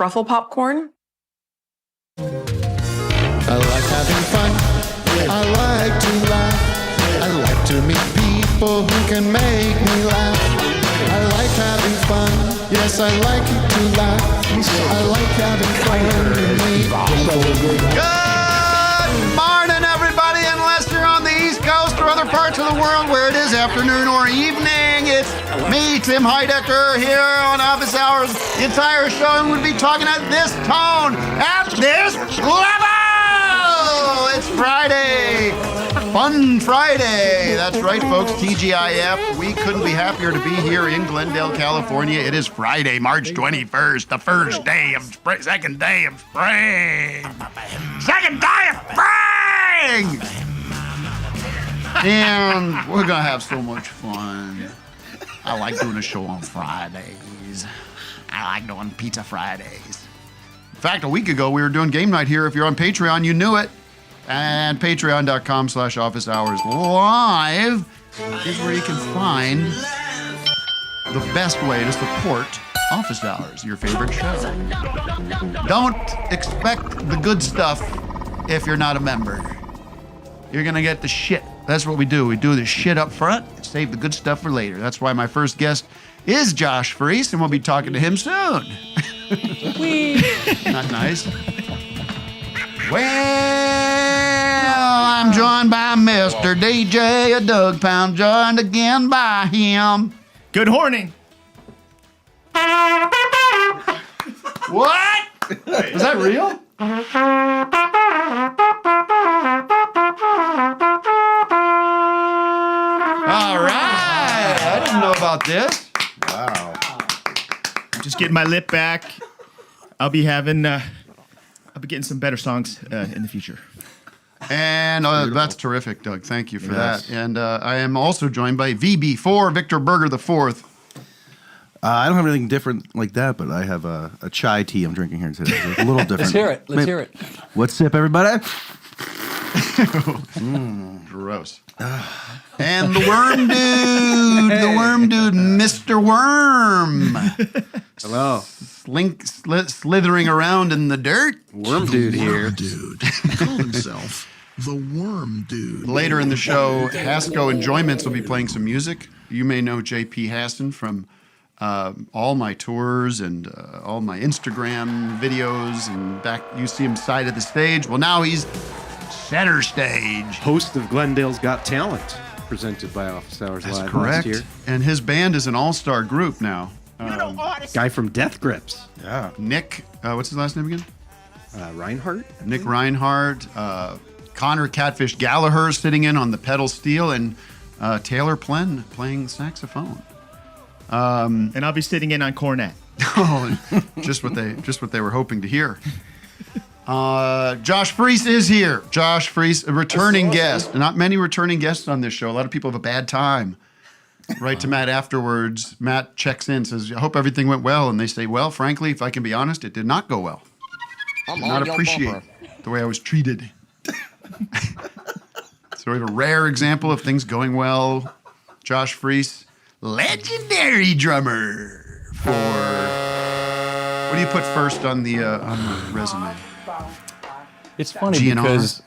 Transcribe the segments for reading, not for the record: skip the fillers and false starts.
Bruffle popcorn. I like having fun. I like to laugh. I like to meet people who can make me laugh. I like having fun. Yes, I like to laugh. I like having fun to meet people. Good morning, everybody, unless you're on the East Coast or other parts of the world where it is afternoon or evening. It's me, Tim Heidecker, here on Office Hours. The entire show would be talking at this tone, at this level. It's Friday. Fun Friday. That's right, folks. TGIF. We couldn't be happier to be here in Glendale, California. It is Friday, March 21st, the first day of spring, second day of spring. Second day of spring! And we're going to have so much fun. I like doing a show on Fridays. I like doing Pizza Fridays. In fact, a week ago, we were doing game night here. If you're on Patreon, you knew it. And patreon.com/officehours-live is where you can find the best way to support Office Hours, your favorite show. Don't expect the good stuff if you're not a member. You're going to get the shit. That's what we do. We do the shit up front and save the good stuff for later. That's why my first guest is Josh Freese, and we'll be talking to him soon. Not nice. Well, I'm joined by Mr. DJ, a Doug Pound, joined again by him. Good horning. What? Is that real? All right. I didn't know about this. Wow. I'm just getting my lip back. I'll be getting some better songs in the future. And that's terrific, Doug. Thank you for Yes. that. And I am also joined by VB4, Victor Berger IV. I don't have anything different like that, but I have a chai tea I'm drinking here today. It's a little different. Let's hear it. Let's hear it. What's sip, everybody? Gross. And the worm dude, Mr. Worm. Hello. Slithering around in the dirt. Worm dude here. Dude. He called himself the Worm Dude. Later in the show, Hasco Enjoyments will be playing some music. You may know JP Hasson from all my tours and all my Instagram videos, and back you see him side of the stage. Well, now he's center stage. Host of Glendale's Got Talent, presented by Office Hours That's Live correct. last year. And his band is an all-star group now. Guy from Death Grips. Yeah. Nick, what's his last name again? Reinhart. Nick Reinhart. Connor Catfish Gallaher sitting in on the pedal steel, and Taylor Plenn playing saxophone. And I'll be sitting in on cornet. Oh, just what they were hoping to hear. Josh Freese is here. Josh Freese, a returning guest. Not many returning guests on this show. A lot of people have a bad time. Right to Matt afterwards. Matt checks in, says, I hope everything went well. And they say, well, frankly, if I can be honest, it did not go well. Did not appreciate the way I was treated. So we have a rare example of things going well. Josh Freese, legendary drummer for... What do you put first on the resume? It's funny GNR? because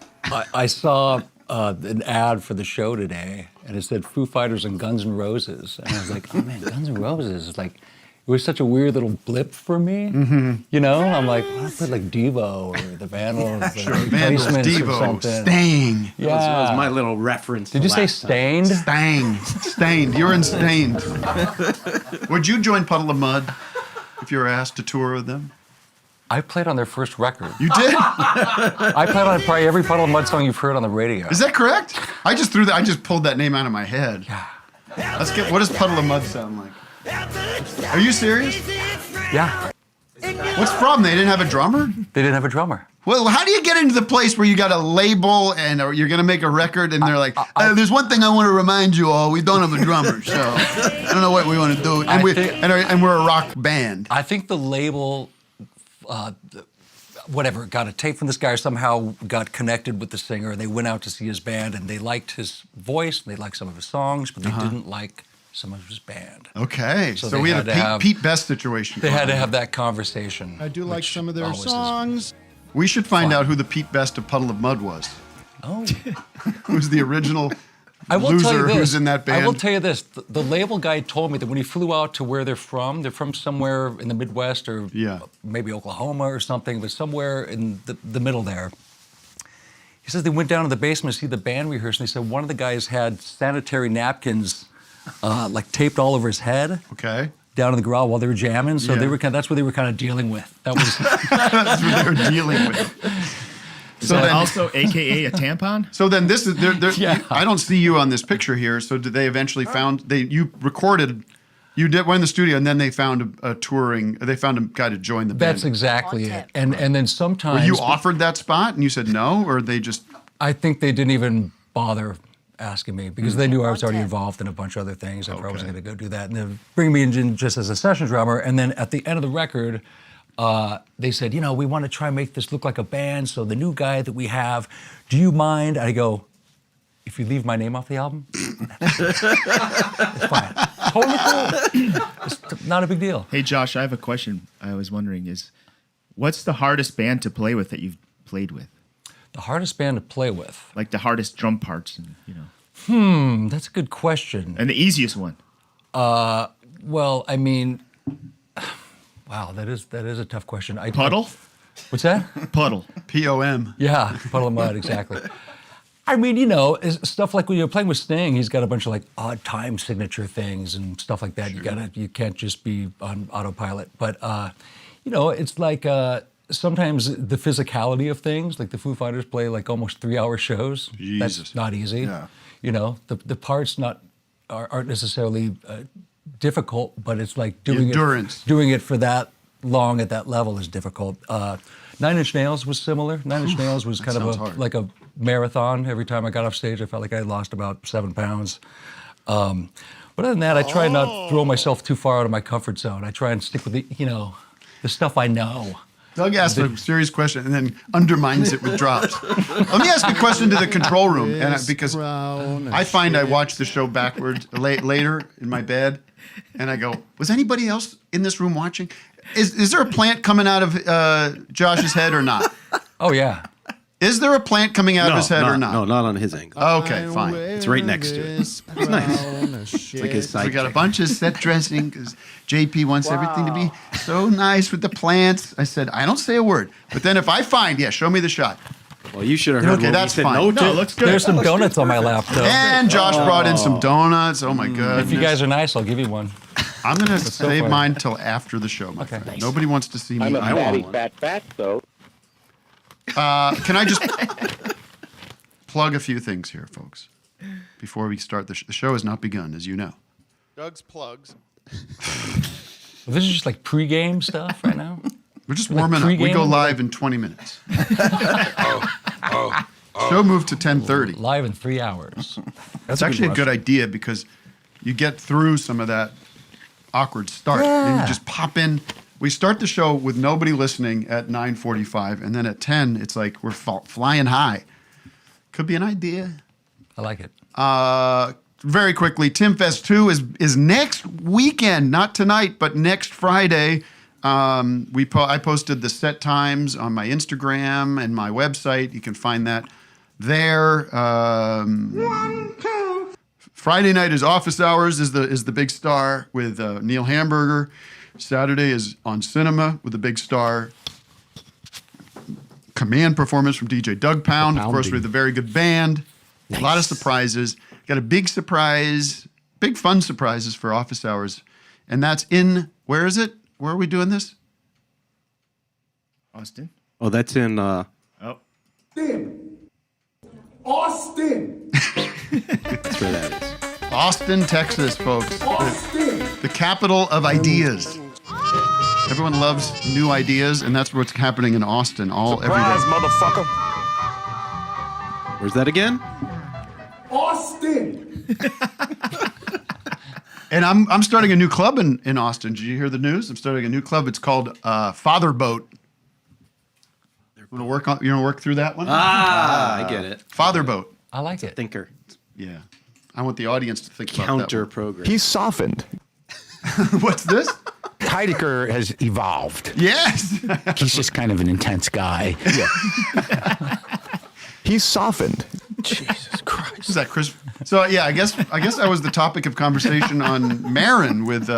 I saw an ad for the show today, and it said Foo Fighters and Guns N' Roses. And I was like, oh man, Guns N' Roses is like, it was such a weird little blip for me. Mm-hmm. You know, I'm like, why don't I put like Devo or the Vandals or Vandals, Replacements or Devo, something? Stang. Yeah. That was my little reference. Did you say Stained? Stained. You're in Stained. Would you join Puddle of Mud if you were asked to tour with them? I played on their first record. You did? I played on probably every Puddle of Mud song you've heard on the radio. Is that correct? I just pulled that name out of my head. Yeah. What does Puddle of Mud sound like? Are you serious? Yeah. What's the problem? They didn't have a drummer? They didn't have a drummer. Well, how do you get into the place where you got a label and or you're going to make a record and they're like, there's one thing I want to remind you all, we don't have a drummer, so I don't know what we want to do. And we're a rock band. I think the label, whatever, got a tape from this guy or somehow got connected with the singer. They went out to see his band and they liked his voice and they liked some of his songs, but they didn't like someone was banned. Okay, So so they we had had to a have- Pete Best situation. They had to going on. have that conversation. I do like which some of their always is- songs. We should find Fun. out who the Pete Best of Puddle of Mud was. Oh. Who's the original I will tell you loser this. who's in that band? I will tell you this. The label guy told me that when he flew out to where they're from somewhere in the Midwest or Yeah. maybe Oklahoma or something, but somewhere in the middle there. He says they went down to the basement to see the band rehearse, and he said one of the guys had sanitary napkins like taped all over his head Okay. down in the garage while they were jamming. So Yeah. they were that's what they were kind of dealing with. That was That's what they were dealing with. So then, Also, AKA a tampon? so then this is Yeah. I don't see you on this picture here. So did they eventually you recorded, you did went in the studio and then they found a touring. They found a guy to join the band. that's exactly it. And then sometimes Were you offered that spot and you said no, or they just I think they didn't even bother asking me because they knew I was already involved in a bunch of other things. I probably wasn't going to go do that. And they bring me in just as a session drummer. And then at the end of the record, they said, we want to try and make this look like a band. So the new guy that we have, do you mind? I go, if you leave my name off the album, it's fine. Totally cool. It's not a big deal. Hey, Josh, I have a question I was wondering is, what's the hardest band to play with that you've played with? The hardest band to play with? Like the hardest drum parts, and, That's a good question. and the easiest one. Well, I mean, wow, that is a tough question. Puddle? What's that? Puddle. POM? Yeah, puddle of mud, exactly. I mean, it's stuff like when you're playing with Sting, he's got a bunch of like odd time signature things and stuff like that. Sure. You can't just be on autopilot. But it's like sometimes the physicality of things, like the Foo Fighters play like almost 3-hour shows. Jesus. That's not easy. Yeah. The parts aren't necessarily difficult, but it's like doing it for that long at that level is difficult. Nine Inch Nails was similar. Nine Inch Nails was kind sounds of hard. like a marathon. Every time I got off stage, I felt like I lost about 7 pounds. But other than that, I try not to throw myself too far out of my comfort zone. I try and stick with the stuff I know. Doug asked a serious question and then undermines it with drops. Let me ask a question to the control room, because I find I watch the show backwards later in my bed, and I go, "Was anybody else in this room watching? Is there a plant coming out of Josh's head or not? Oh yeah. Is there a plant coming out of his head or not? No, not on his angle. Okay, fine. It's right next to it. It's nice. It's like his side We got a chick. bunch of set dressing because JP wants everything to be so nice with the plants. I said, I don't say a word. But then if I find, show me the shot. Well, you should have heard Okay, what that's we said fine. no No, to. it looks good. There's some donuts on my lap, though. And Josh brought in some donuts. Oh my goodness. If you guys are nice, I'll give you one. I'm going to so save far. mine till after the show, my friend. Nobody wants to see me. I'm a eat. fatty one. fat, though. Can I just plug a few things here, folks, before we start the show has not begun, as you know. Doug's plugs. This is just like pre-game stuff right now. We're just Like warming up. We pregame? go live in 20 minutes. Show moved to 10:30. Live in 3 hours. That's actually a good idea because you get through some of that awkward start. And you just pop in. We start the show with nobody listening at 9:45, and then at 10, it's like we're flying high. Could be an idea. I like it. Very quickly, Tim Fest 2 is next weekend, not tonight, but next Friday. I posted the set times on my Instagram and my website. You can find that there. Friday night is Office Hours is the big star with Neil Hamburger. Saturday is on Cinema with the big star. Command performance from DJ Doug Pound. Of course, we have the very good band. A lot of surprises. Got a big surprise, big fun surprises for Office Hours. And that's where is it? Where are we doing this? Austin? Oh, that's in. Oh. Austin. That's where that is. Austin, Texas, folks. The capital of ideas. Everyone loves new ideas, and that's what's happening in Austin every day. Motherfucker. Where's that again? Austin. And I'm starting a new club in Austin. Did you hear the news? I'm starting a new club. It's called Father Boat. You want to work through that one? I get it. Father Boat. I like it. Thinker. Yeah. I want the audience to think about Counter that. program. He's softened. What's this? Heidecker has evolved. Yes. He's just kind of an intense guy. Yeah. He's softened. Jesus Christ. Is that Chris? So yeah, I guess that was the topic of conversation on Marin with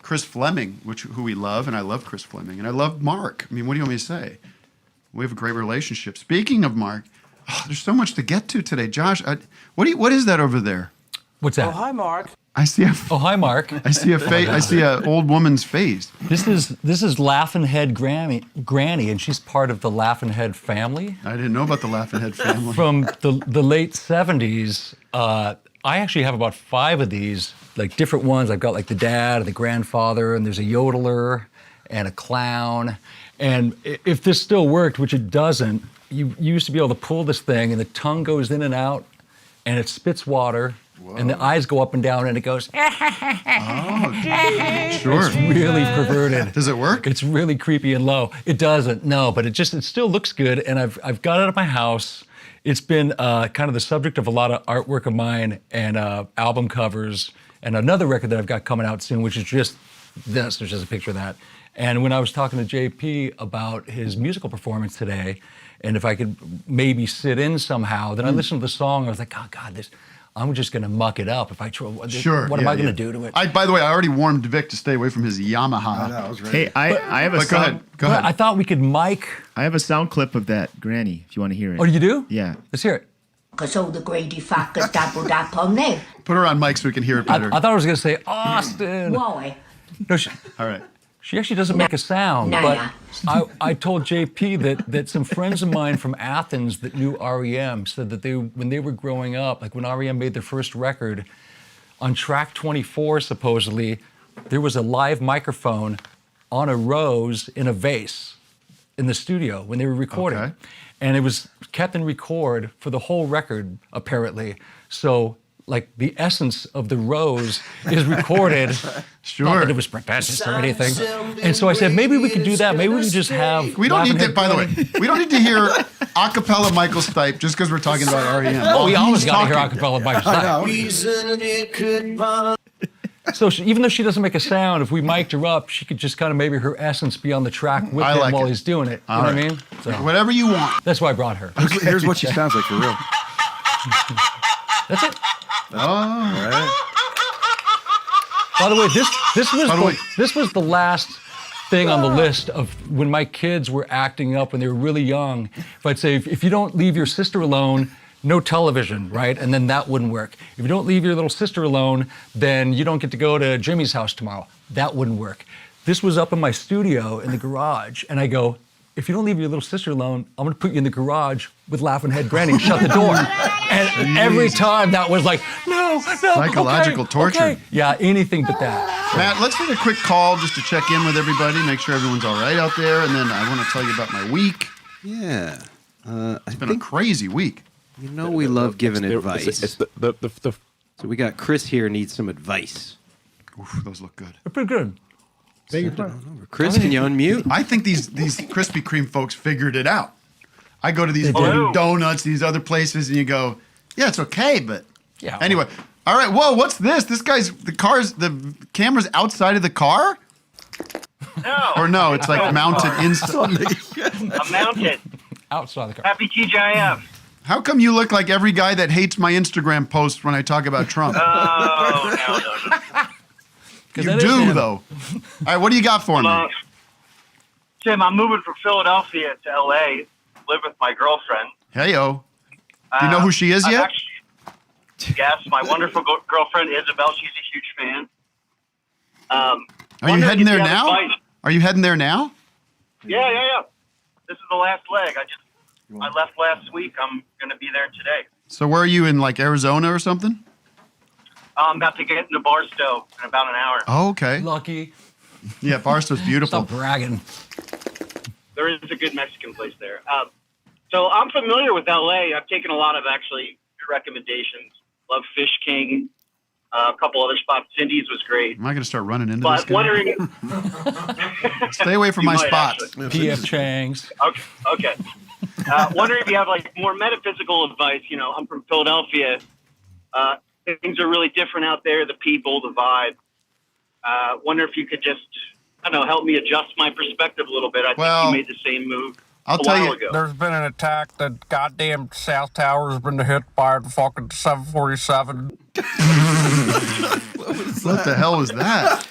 Chris Fleming, who we love, and I love Chris Fleming, and I love Mark. I mean, what do you want me to say? We have a great relationship. Speaking of Mark, there's so much to get to today, Josh. What is that over there? What's that? Hi, Mark. I see a Oh, hi, Mark. I see a face. I see an old woman's face. This is Laffun Head Granny, and she's part of the Laffun Head family. I didn't know about the Laffin Head family. From the late 70s, I actually have about 5 of these, like different ones. I've got like the dad and the grandfather, and there's a yodeler and a clown. And if this still worked, which it doesn't, you used to be able to pull this thing, and the tongue goes in and out, and it spits water. Whoa. And the eyes go up and down, and it goes. Oh, sure. It's really perverted. Does it work? It's really creepy and low. It doesn't, no, but it still looks good, and I've got it at my house. It's been kind of the subject of a lot of artwork of mine and album covers, and another record that I've got coming out soon, which is just this. There's just a picture of that. And when I was talking to JP about his musical performance today, and if I could maybe sit in somehow, then I listened to the song. I was like, oh God, I'm just going to muck it up if I try. Sure. What am I going to do to it? By the way, I already warned Vic to stay away from his Yamaha. I know, I was ready. Hey, I have a But go sound. ahead. Go ahead. I thought we could mic. I have a sound clip of that granny. If you want to hear it. Oh, you do? Yeah. Let's hear it. Cause all the greedy fuckers doubled up on them. Put her on mic so we can hear it I better. thought I was going to say Austin. Why? No, All right. she actually doesn't make a sound. No, But I told JP that some friends of mine from Athens that knew REM said that when they were growing up, like when REM made their first record, on track 24 supposedly, there was a live microphone on a rose in a vase in the studio when they were recording. Okay. And it was kept in record for the whole record, apparently. So, like, the essence of the rose is recorded. Sure. Not that it was pretentious or anything. And so I said, maybe we could do that. Maybe we could just have... We don't Laffin' need to, Head by the way, Granny. we don't need to hear a cappella Michael Stipe just because we're talking about REM. Oh, we always got to hear talking. acapella by Stipe. So even though she doesn't make a sound, if we mic'd her up, she could just kind of maybe her essence be on the track with I him like while it. he's doing it. You All know right. what I mean? So Whatever you want. that's why I brought her. Here's what she sounds like for real. That's it. Oh, By the way, way- this was the last thing on the list of when my kids were acting up when they were really young. If I'd say, if you don't leave your sister alone, no television, right? And then that wouldn't work. If you don't leave your little sister alone, then you don't get to go to Jimmy's house tomorrow. That wouldn't work. This was up in my studio in the garage, and I go, if you don't leave your little sister alone, I'm gonna put you in the garage with Laffin' Head Granny and shut the door. And every time that was like, no, Psychological okay, torture. okay. Yeah, anything but that. Matt, let's take a quick call just to check in with everybody, make sure everyone's all right out there, and then I want to tell you about my week. Yeah. It's been a crazy week. You know we love giving advice. It's the So we got Chris here needs some advice. Oof, those look good. They're pretty good. Chris, can you unmute? I think these Krispy Kreme folks figured it out. I go to these donuts, these other places, and you go, yeah, it's okay, but Yeah. anyway. All right, whoa, what's this? The camera's outside of the car? No. Or no, it's like mounted inside. I'm mounted. Outside the car. Happy TGIF. How come you look like every guy that hates my Instagram posts when I talk about Trump? Oh, no. You that is do, him. though. All right, what do you got for me? Tim, I'm moving from Philadelphia to L.A. Live with my girlfriend. Hey-yo. Do you know who she is I've yet? Yes, my wonderful girlfriend, Isabel. She's a huge fan. Are you wondering heading if there you have now? advice. Are you heading there now? Yeah. This is the last leg. I left last week. I'm going to be there today. So where are you, in like Arizona or something? I'm about to get into Barstow in about an hour. Oh, okay. Lucky. Yeah, Barstow's beautiful. Stop bragging. There is a good Mexican place there. So I'm familiar with LA. I've taken a lot of actually good recommendations. Love Fish King, a couple other spots. Cindy's was great. Am I going to start running into But this guy? wondering, Stay away from You my might, spots. actually. P.F. Chang's. okay. Wondering if you have like more metaphysical advice. You know, I'm from Philadelphia. things are really different out there. The people, the vibe. Wonder if you could just, I don't know, help me adjust my perspective a little bit. I think you made the same move a while ago. There's been an attack. The goddamn South Tower has been hit by the fucking 747. What the hell was that?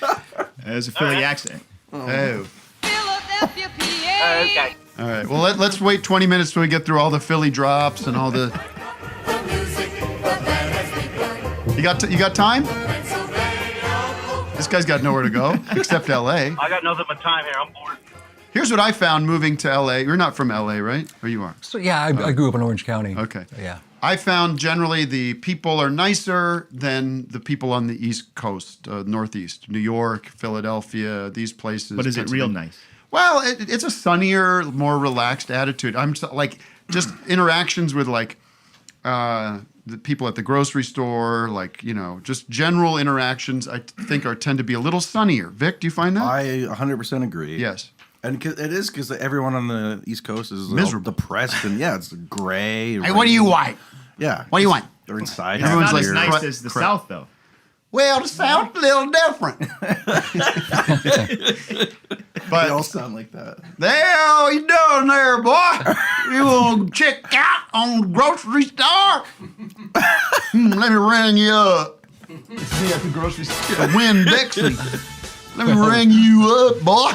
That was a Philly accent. Oh. Okay. All right. Well, let's wait 20 minutes till we get through all the Philly drops and all the. You got time? This guy's got nowhere to go except L.A. I got nothing but time here. I'm bored. Here's what I found moving to L.A. You're not from L.A., right? Or you are? So yeah, I grew up in Orange County. Okay. Yeah. I found generally the people are nicer than the people on the East Coast, Northeast, New York, Philadelphia, these places. But is it real nice? Well, it's a sunnier, more relaxed attitude. I'm like just interactions with like the people at the grocery store, like, you know, just general interactions. I think tend to be a little sunnier. Vic, do you find that? I 100% agree. Yes. And it is because everyone on the East Coast is miserable, depressed, and it's gray. Hey, what do you want? Yeah. What do you want? They're inside. Everyone's Not like as nice as the South, though. Well, the South's a little different. But they all sound like that. How you doing there, boy? You want to check out on the grocery store? Let me ring you up. See at the grocery store. Win Dixie. Let me ring you up, boy.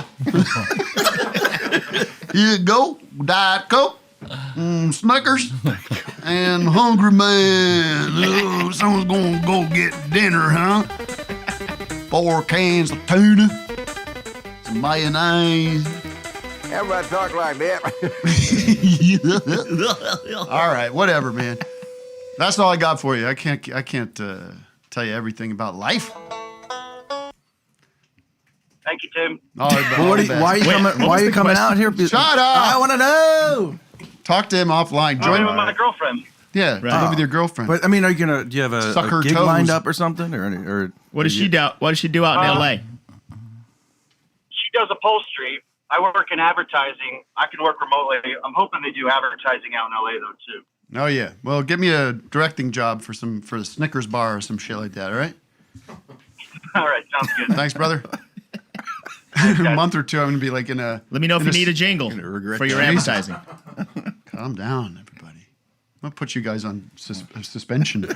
Here you go. Diet Coke, Snickers, and Hungry Man. Oh, someone's going to go get dinner, huh? 4 cans of tuna, some mayonnaise. Everybody talk like that. All right, whatever, man. That's all I got for you. I can't tell you everything about life. Thank you, Tim. Why are you coming out here? Shut up! I want to know. Talk to him offline. I'm with my girlfriend. Yeah, live with your girlfriend. But I mean, do you have a gig lined up or something, or what does she do? What does she do out in L.A.? She does upholstery. I work in advertising. I can work remotely. I'm hoping they do advertising out in L.A. though too. Oh yeah. Well, give me a directing job for the Snickers bar or some shit like that. All right. All right, sounds good. Thanks, brother. In a month or two, I'm gonna be like in a. Let me know if you need a jingle for your advertising. Calm down, everybody. I'm gonna put you guys on suspension.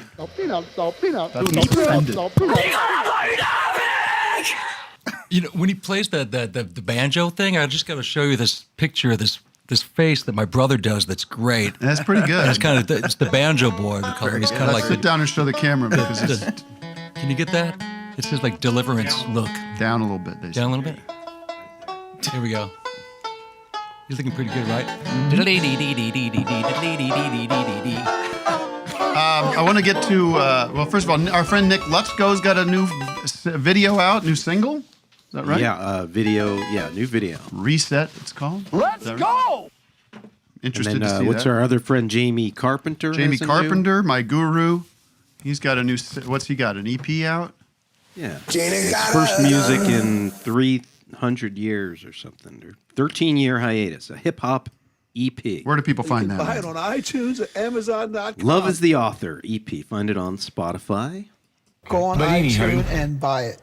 You know, when he plays the banjo thing, I just got to show you this picture of this face that my brother does. That's great. That's pretty good. And it's kind of it's the banjo boy. We call it. He's kind of like sit down and show the camera because Can you get that? It says like deliverance. Look down a little bit. Basically. Down a little bit. Here we go. He's looking pretty good, right? I want to get to well, first of all, our friend Nick Lutzko's got a new video out, new single. Is that right? Yeah, video. Yeah, new video. Reset, it's called. Let's go! Interested and then, to see what's that. our other friend, Jamie Carpenter? Jamie Carpenter, my guru. He's got a new. What's he got? An EP out? Yeah. His first music in 300 years or something. Or 13-year hiatus. A hip hop EP. Where do people find that? Buy it on iTunes or Amazon.com. Love is the Author EP. Find it on Spotify. Go on iTunes and buy it.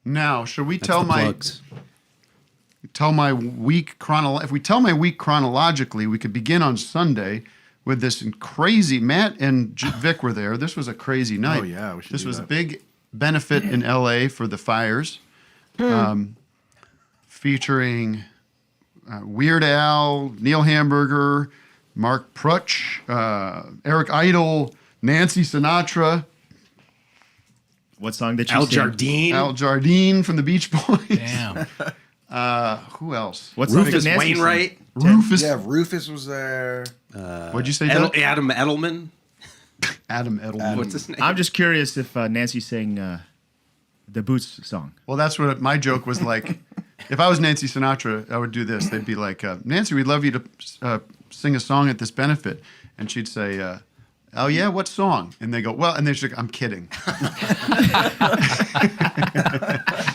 Now, should we That's tell the my plugs. if we tell my week chronologically, we could begin on Sunday with this crazy. Matt and Vic were there. This was a crazy night. Oh yeah, we should. This do was a that. big benefit in L.A. for the fires, featuring Weird Al, Neil Hamburger, Mark Prutch, Eric Idle, Nancy Sinatra. What song did you Al sing? Jardine. Al Jardine from the Beach Boys. Damn. Who else? What song did Rufus Nancy Wainwright. Rufus. Yeah, Rufus was there. What'd you say, Doug? Adam Edelman. Adam Edelman. What's his name? I'm just curious if Nancy sang the Boots song. Well, that's what my joke was like. If I was Nancy Sinatra, I would do this. They'd be like, Nancy, we'd love you to sing a song at this benefit. And she'd say, oh, yeah, what song? And they go, well, and they're like, I'm kidding.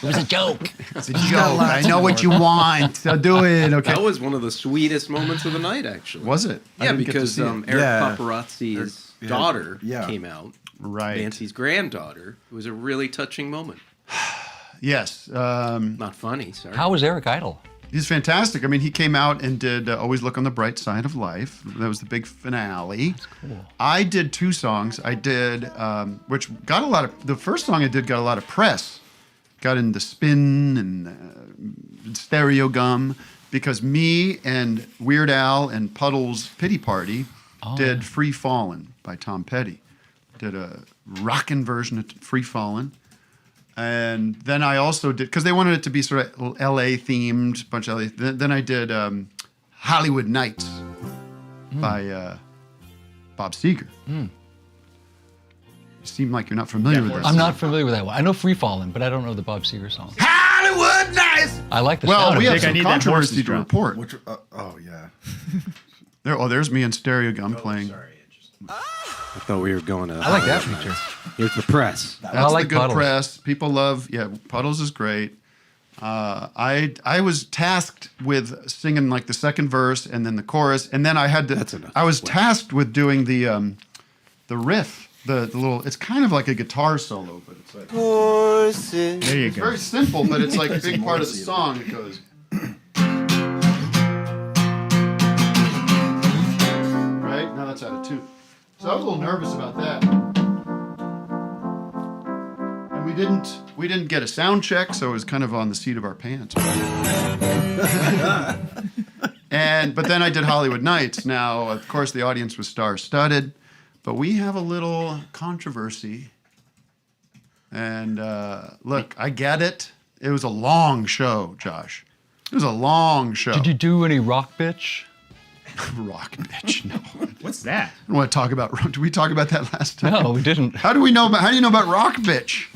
It was a joke. It's a joke. I know what you want, so do it. Okay. That was one of the sweetest moments of the night, actually. Was it? I Yeah, didn't get to because see it. Eric Paparazzi's daughter came out. Right. Nancy's granddaughter. It was a really touching moment. Yes. Not funny, sorry. How was Eric Idle? He's fantastic. I mean, he came out and did Always Look on the Bright Side of Life. That was the big finale. That's cool. I did 2 songs. I did, which got a lot of, the first song I did got a lot of press. Got in the Spin and Stereo Gum, because me and Weird Al and Puddle's Pity Party did Free Fallin' by Tom Petty. Did a rockin' version of Free Fallin'. And then I also did, because they wanted it to be sort of L.A. themed, bunch of L.A. Then I did Hollywood Nights by Bob Seger. You seem like you're not familiar with this. I'm not familiar with that one. I know Free Fallin', but I don't know the Bob Seger song. Hollywood Nights! I like the Well, sound we of have it. some controversy to report. Which, yeah. There's me and Stereo Gum playing. I thought we were going to. I like that feature. Here's the press. That's like the good Puddles. press. People love, Puddles is great. I was tasked with singing like the second verse and then the chorus, and then I had to. That's enough. I was tasked with doing the riff, the little. It's kind of like a guitar solo, but it's like There you it's go. very simple, but it's like a big part of the song. It goes. Right now that's out of tune. So I was a little nervous about that. And we didn't get a sound check, so it was kind of on the seat of our pants. But then I did Hollywood Nights. Now, of course, the audience was star-studded, but we have a little controversy. And look, I get it. It was a long show, Josh. It was a long show. Did you do any Rock Bitch? Rock bitch, no. What's that? I don't want to talk about. Did we talk about that last time? No, we didn't. How do you know about Rock bitch?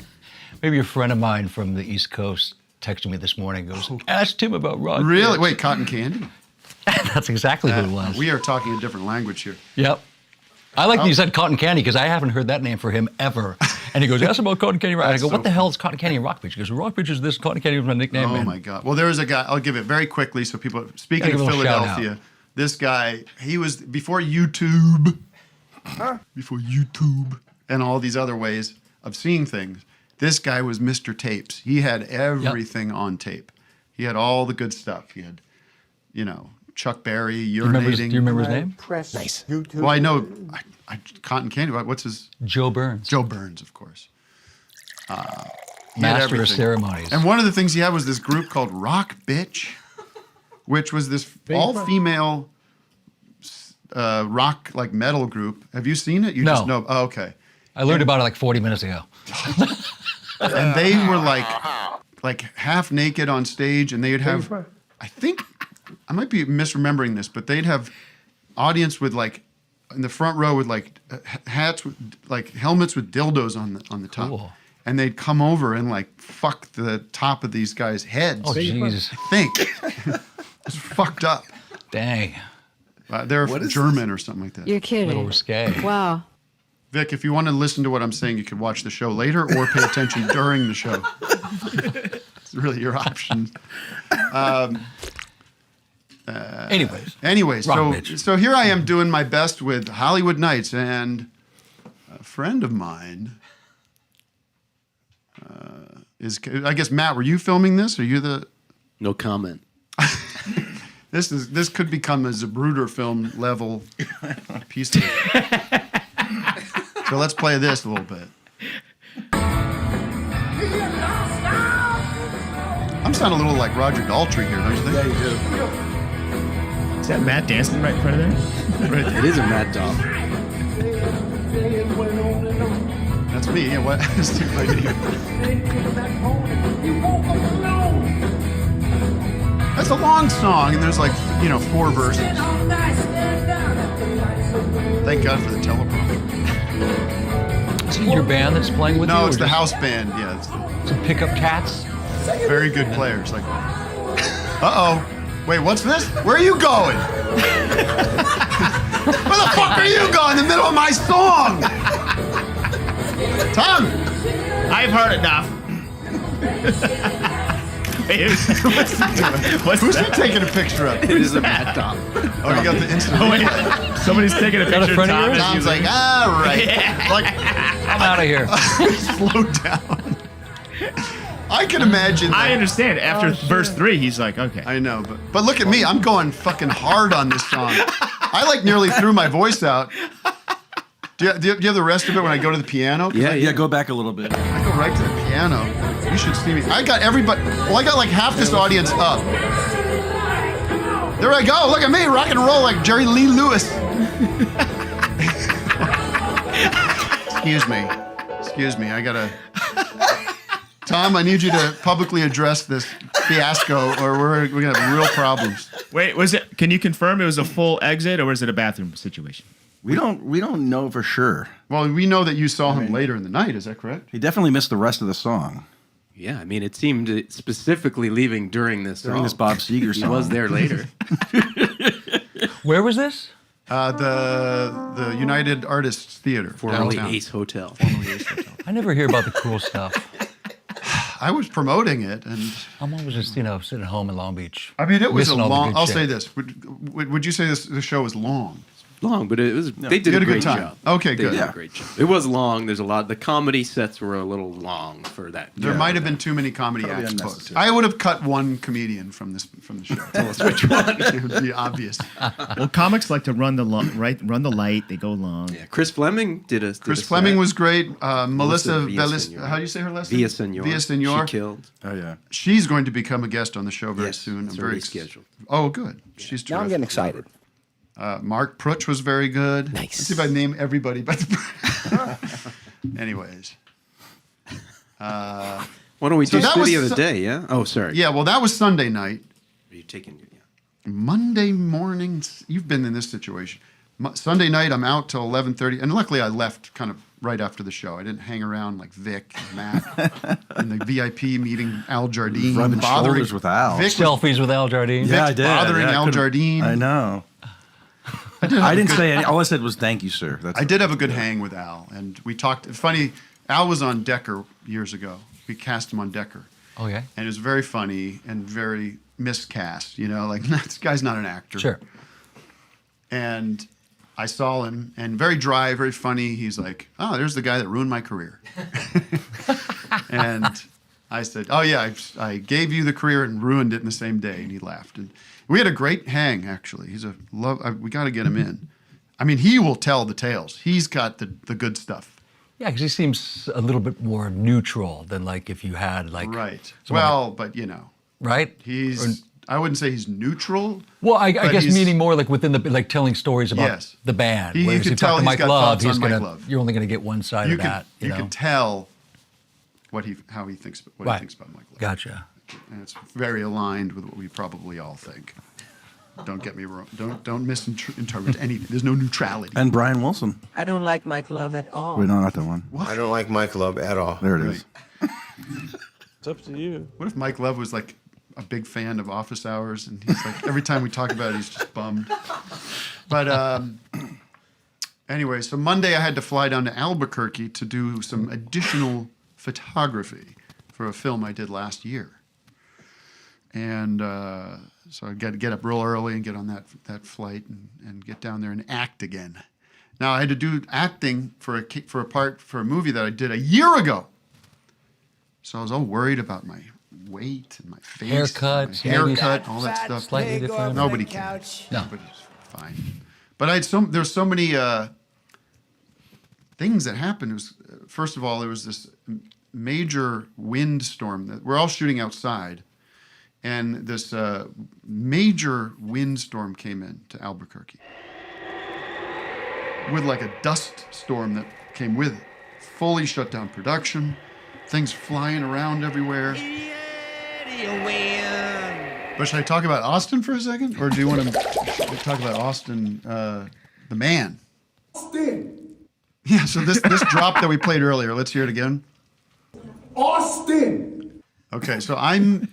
Maybe a friend of mine from the East Coast texted me this morning. Goes, ask Tim about Rock Really? Bitch. Wait, Cotton Candy? That's exactly who it was. We are talking a different language here. Yep. I like that you said Cotton Candy because I haven't heard that name for him ever. And he goes, ask about Cotton Candy Rock. And I go, what the hell is Cotton Candy and Rock Bitch? He goes, Rock Bitch is this, Cotton Candy is my nickname. Oh man. my God. Well, there was a guy. I'll give it very quickly so people. Speaking Gotta of give a little shout out. Philadelphia, this guy. He was before YouTube. Before YouTube and all these other ways of seeing things. This guy was Mr. Tapes. He had everything on tape. He had all the good stuff. He had, Chuck Berry urinating. Do you remember his name? Press nice. YouTube. Well, I know Cotton Candy. What's his? Joe Burns. Joe Burns, of course. He had Master of everything. ceremonies. And one of the things he had was this group called Rock Bitch, which was this all-female rock like metal group. Have you seen it? You No. just know. Oh, okay. I learned about it like 40 minutes ago. And they were like half naked on stage, and they'd have. I think I might be misremembering this, but they'd have audience with like in the front row with like hats with like helmets with dildos on the top. Cool. And they'd come over and like fuck the top of these guys' heads. Oh, jeez. I think. It's fucked up. Dang. They're German or something like that. You're kidding. A little risque. Wow. Vic, if you want to listen to what I'm saying, you can watch the show later or pay attention during the show. It's really your option. Anyways, Rock so Bitch. so here I am doing my best with Hollywood Nights, and a friend of mine is. I guess Matt, were you filming this? Are you the? No comment. This could become a Zapruder film level piece of it. So let's play this a little bit. I'm sounding a little like Roger Daltrey here, don't you think? Yeah, you do. Is that Matt dancing right in front of there? It is a mad dog. That's me. Yeah, what? That's a long song, and there's like 4 verses. Thank God for the teleprompter. Is it your band that's playing with you? No, or it's the just house band. Yeah, it's Some pickup cats? very good players. Like, wait, what's this? Where are you going? Where the fuck are you going in the middle of my song? Tom! I've heard enough. Who's he taking a picture of? It is a mad dog. Oh, you got the instant. Oh, wait. Somebody's taking a that a picture of friend of Tom. yours? as Tom's he's like, all right. Like, I'm out of here. Slow down. I can imagine. I understand. After verse 3, he's like, okay. I know, but look at me. I'm going fucking hard on this song. I like nearly threw my voice out. Do you have the rest of it when I go to the piano? Yeah, go back a little bit. I go right to the piano. You should see me. I got everybody. Well, I got like half this audience up. There I go. Look at me, rock and roll like Jerry Lee Lewis. Excuse me. I gotta. Tom, I need you to publicly address this fiasco, or we're gonna have real problems. Wait, can you confirm it was a full exit, or was it a bathroom situation? We don't know for sure. Well, we know that you saw him later in the night. Is that correct? He definitely missed the rest of the song. Yeah, I mean, it seemed specifically leaving during this Bob Seger song. He was there later. Where was this? The United Artists Theater. Formerly downtown. Ace Hotel. I never hear about the cool stuff. I was promoting it, and I'm always just, sitting at home in Long Beach. I mean, it was a missing all the long. good I'll shit. say this: would you say the show was long? Long, but it was. No. They did You a had a great good time. job. Okay, They good. did Yeah. a great job. It was long. There's a lot. The comedy sets were a little long for that. There might have been too many comedy Probably acts booked. unnecessary. I would have cut one comedian from the show. Tell us which one. It would be obvious. Well, comics like to run the light. They go long. Yeah, Chris Fleming did a. Chris Fleming was great. Melissa Villaseñor. How do you say her last name? Villaseñor. She killed. Oh yeah. She's going to become a guest on the show very Yes, soon. it's I'm very already scheduled. Oh, good. She's terrific. Now I'm getting excited. Mark Prutch was very good. Nice. Let's see if I name everybody. But anyways. Why don't we So do that City was of the Day, yeah? Oh, sorry. Yeah, well, that was Sunday night. Are you taking your... Monday mornings, you've been in this situation. Sunday night, I'm out till 11:30, and luckily I left kind of right after the show. I didn't hang around like Vic and Matt in the VIP meeting Al Jardine. Rubbing bothering- shoulders with Al. Vic was Selfies with Al Jardine. Yeah, I did. bothering Yeah, I Al couldn't- Jardine. I know. I didn't say any. All I said was thank you, sir. That's I did have a good hang with Al, and we talked. Funny, Al was on Decker years ago. We cast him on Decker. Oh, yeah? And it was very funny and very miscast. Like this guy's not an actor. Sure. And I saw him, and very dry, very funny. He's like, "Oh, there's the guy that ruined my career." And I said, "Oh yeah, I gave you the career and ruined it in the same day." And he laughed, and we had a great hang. Actually, he's a love. We got to get him in. I mean, he will tell the tales. He's got the good stuff. Yeah, because he seems a little bit more neutral than like if you had like Right. someone Well, but right? he's. I wouldn't say he's neutral. Well, I but guess he's- meaning more like within the like telling stories about Yes. the band. You Whereas could you talk tell to he's Mike got Love, thoughts on he's Mike gonna Love. you're only gonna get one side of that. You know? could tell how he thinks he Right. thinks about Mike Love. Gotcha. And it's very aligned with what we probably all think. Don't get me wrong. Don't misinterpret anything. There's no neutrality. And Brian Wilson. I don't like Mike Love at all. Wait, no, not that one. I don't like Mike Love at all. There it is. It's up to you. What if Mike Love was like a big fan of Office Hours, and he's like every time we talk about it, he's just bummed. But anyway, so Monday I had to fly down to Albuquerque to do some additional photography for a film I did last year, and so I got to get up real early and get on that flight and get down there and act again. Now I had to do acting for a movie that I did a year ago, so I was all worried about my weight and my face, Haircut, my haircut, all that stuff. Slightly different. Nobody cares. No. Nobody's fine. But there's so many things that happened. It was, first of all, there was this major windstorm that we're all shooting outside, and this major windstorm came in to Albuquerque with like a dust storm that came with it. Fully shut down production, things flying around everywhere. But should I talk about Austin for a second? Or do you want to talk about Austin, the man? Austin! Yeah, so this drop that we played earlier, let's hear it again. Austin! Okay, so I'm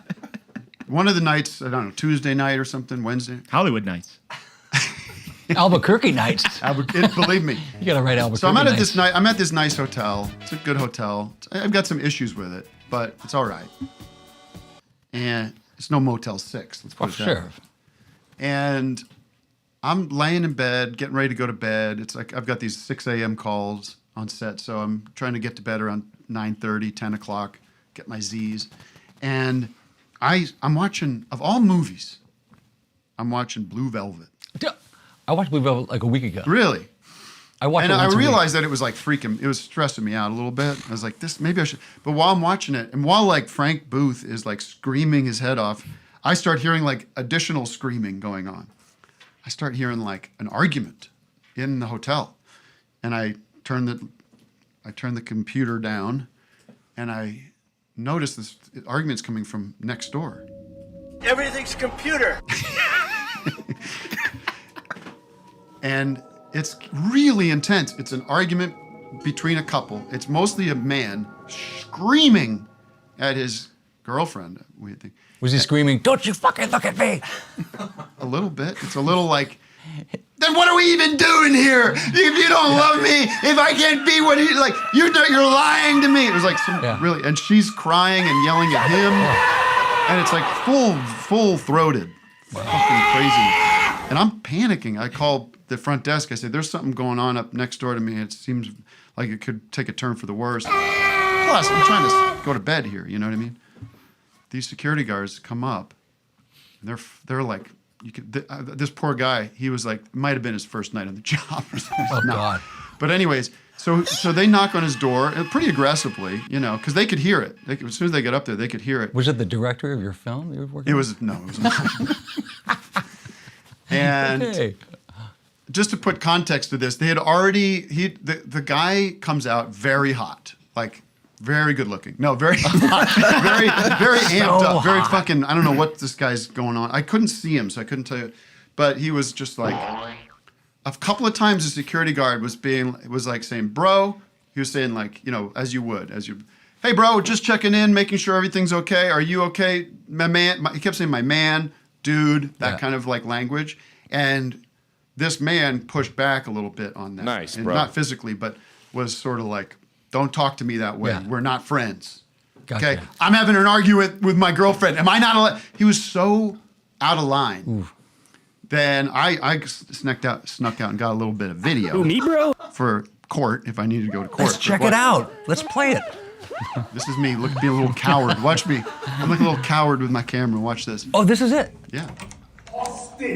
one of the nights, I don't know, Tuesday night or something, Wednesday. Hollywood nights. Albuquerque nights. Believe me. You gotta write Albuquerque So I'm nights. at this nice hotel. It's a good hotel. I've got some issues with it, but it's all right. And it's no Motel 6. Let's put it that sure. way. And I'm laying in bed, getting ready to go to bed. It's like I've got these 6 a.m. calls, on set. So I'm trying to get to bed around 9:30, 10 o'clock, get my Z's. And I'm watching, of all movies, I'm watching Blue Velvet. I watched Blue Velvet like a week ago. Really? I watched and it once I a week. realized that it was like it was stressing me out a little bit. I was like, maybe I should. But while I'm watching it, and while like Frank Booth is like screaming his head off, I start hearing like additional screaming going on. I start hearing like an argument in the hotel, and I turn the computer down, and I notice this argument's coming from next door. Everything's computer. And it's really intense. It's an argument between a couple. It's mostly a man screaming at his girlfriend. Weird thing. Was he screaming, "Don't you fucking look at me"? A little bit. It's a little like, then what are we even doing here? If you don't love me, if I can't be what he like, you're lying to me. It was like really, and she's crying and yelling at him, and it's like full throated, fucking crazy. And I'm panicking. I called the front desk. I said, "There's something going on up next door to me. It seems like it could take a turn for the worse. Plus, I'm trying to go to bed here. You know what I mean?" These security guards come up, and they're like, this poor guy. He was like, it might have been his first night on the job or something. Oh God! But anyways, so they knock on his door pretty aggressively, you know, because they could hear it. As soon as they got up there, they could hear it. Was it the director of your film you were working? It was not. And okay. Just to put context to this, they had already the guy comes out very hot, like very good looking. No, very hot, very amped up, very fucking. I don't know what this guy's going on. I couldn't see him, so I couldn't tell you. But he was just like a couple of times. The security guard was like saying, "Bro," he was saying like, you know, as you would, "Hey, bro, just checking in, making sure everything's okay. Are you okay, my man?" He kept saying, "My man, dude," that kind of like language. And this man pushed back a little bit on that. Nice, and bro. Not physically, but was sort of like, "Don't talk to me that way. Yeah. We're not friends." Gotcha. Okay, I'm having an argument with my girlfriend. Am I not allowed? He was so out of line. Ooh. Then I snuck out and got a little bit of video. Who, me, bro? For court, if I needed to go to court. Let's check it out. Let's play it. This is me. Look, be a little coward. Watch me. I'm like a little coward with my camera. Watch this. Oh, this is it. Yeah.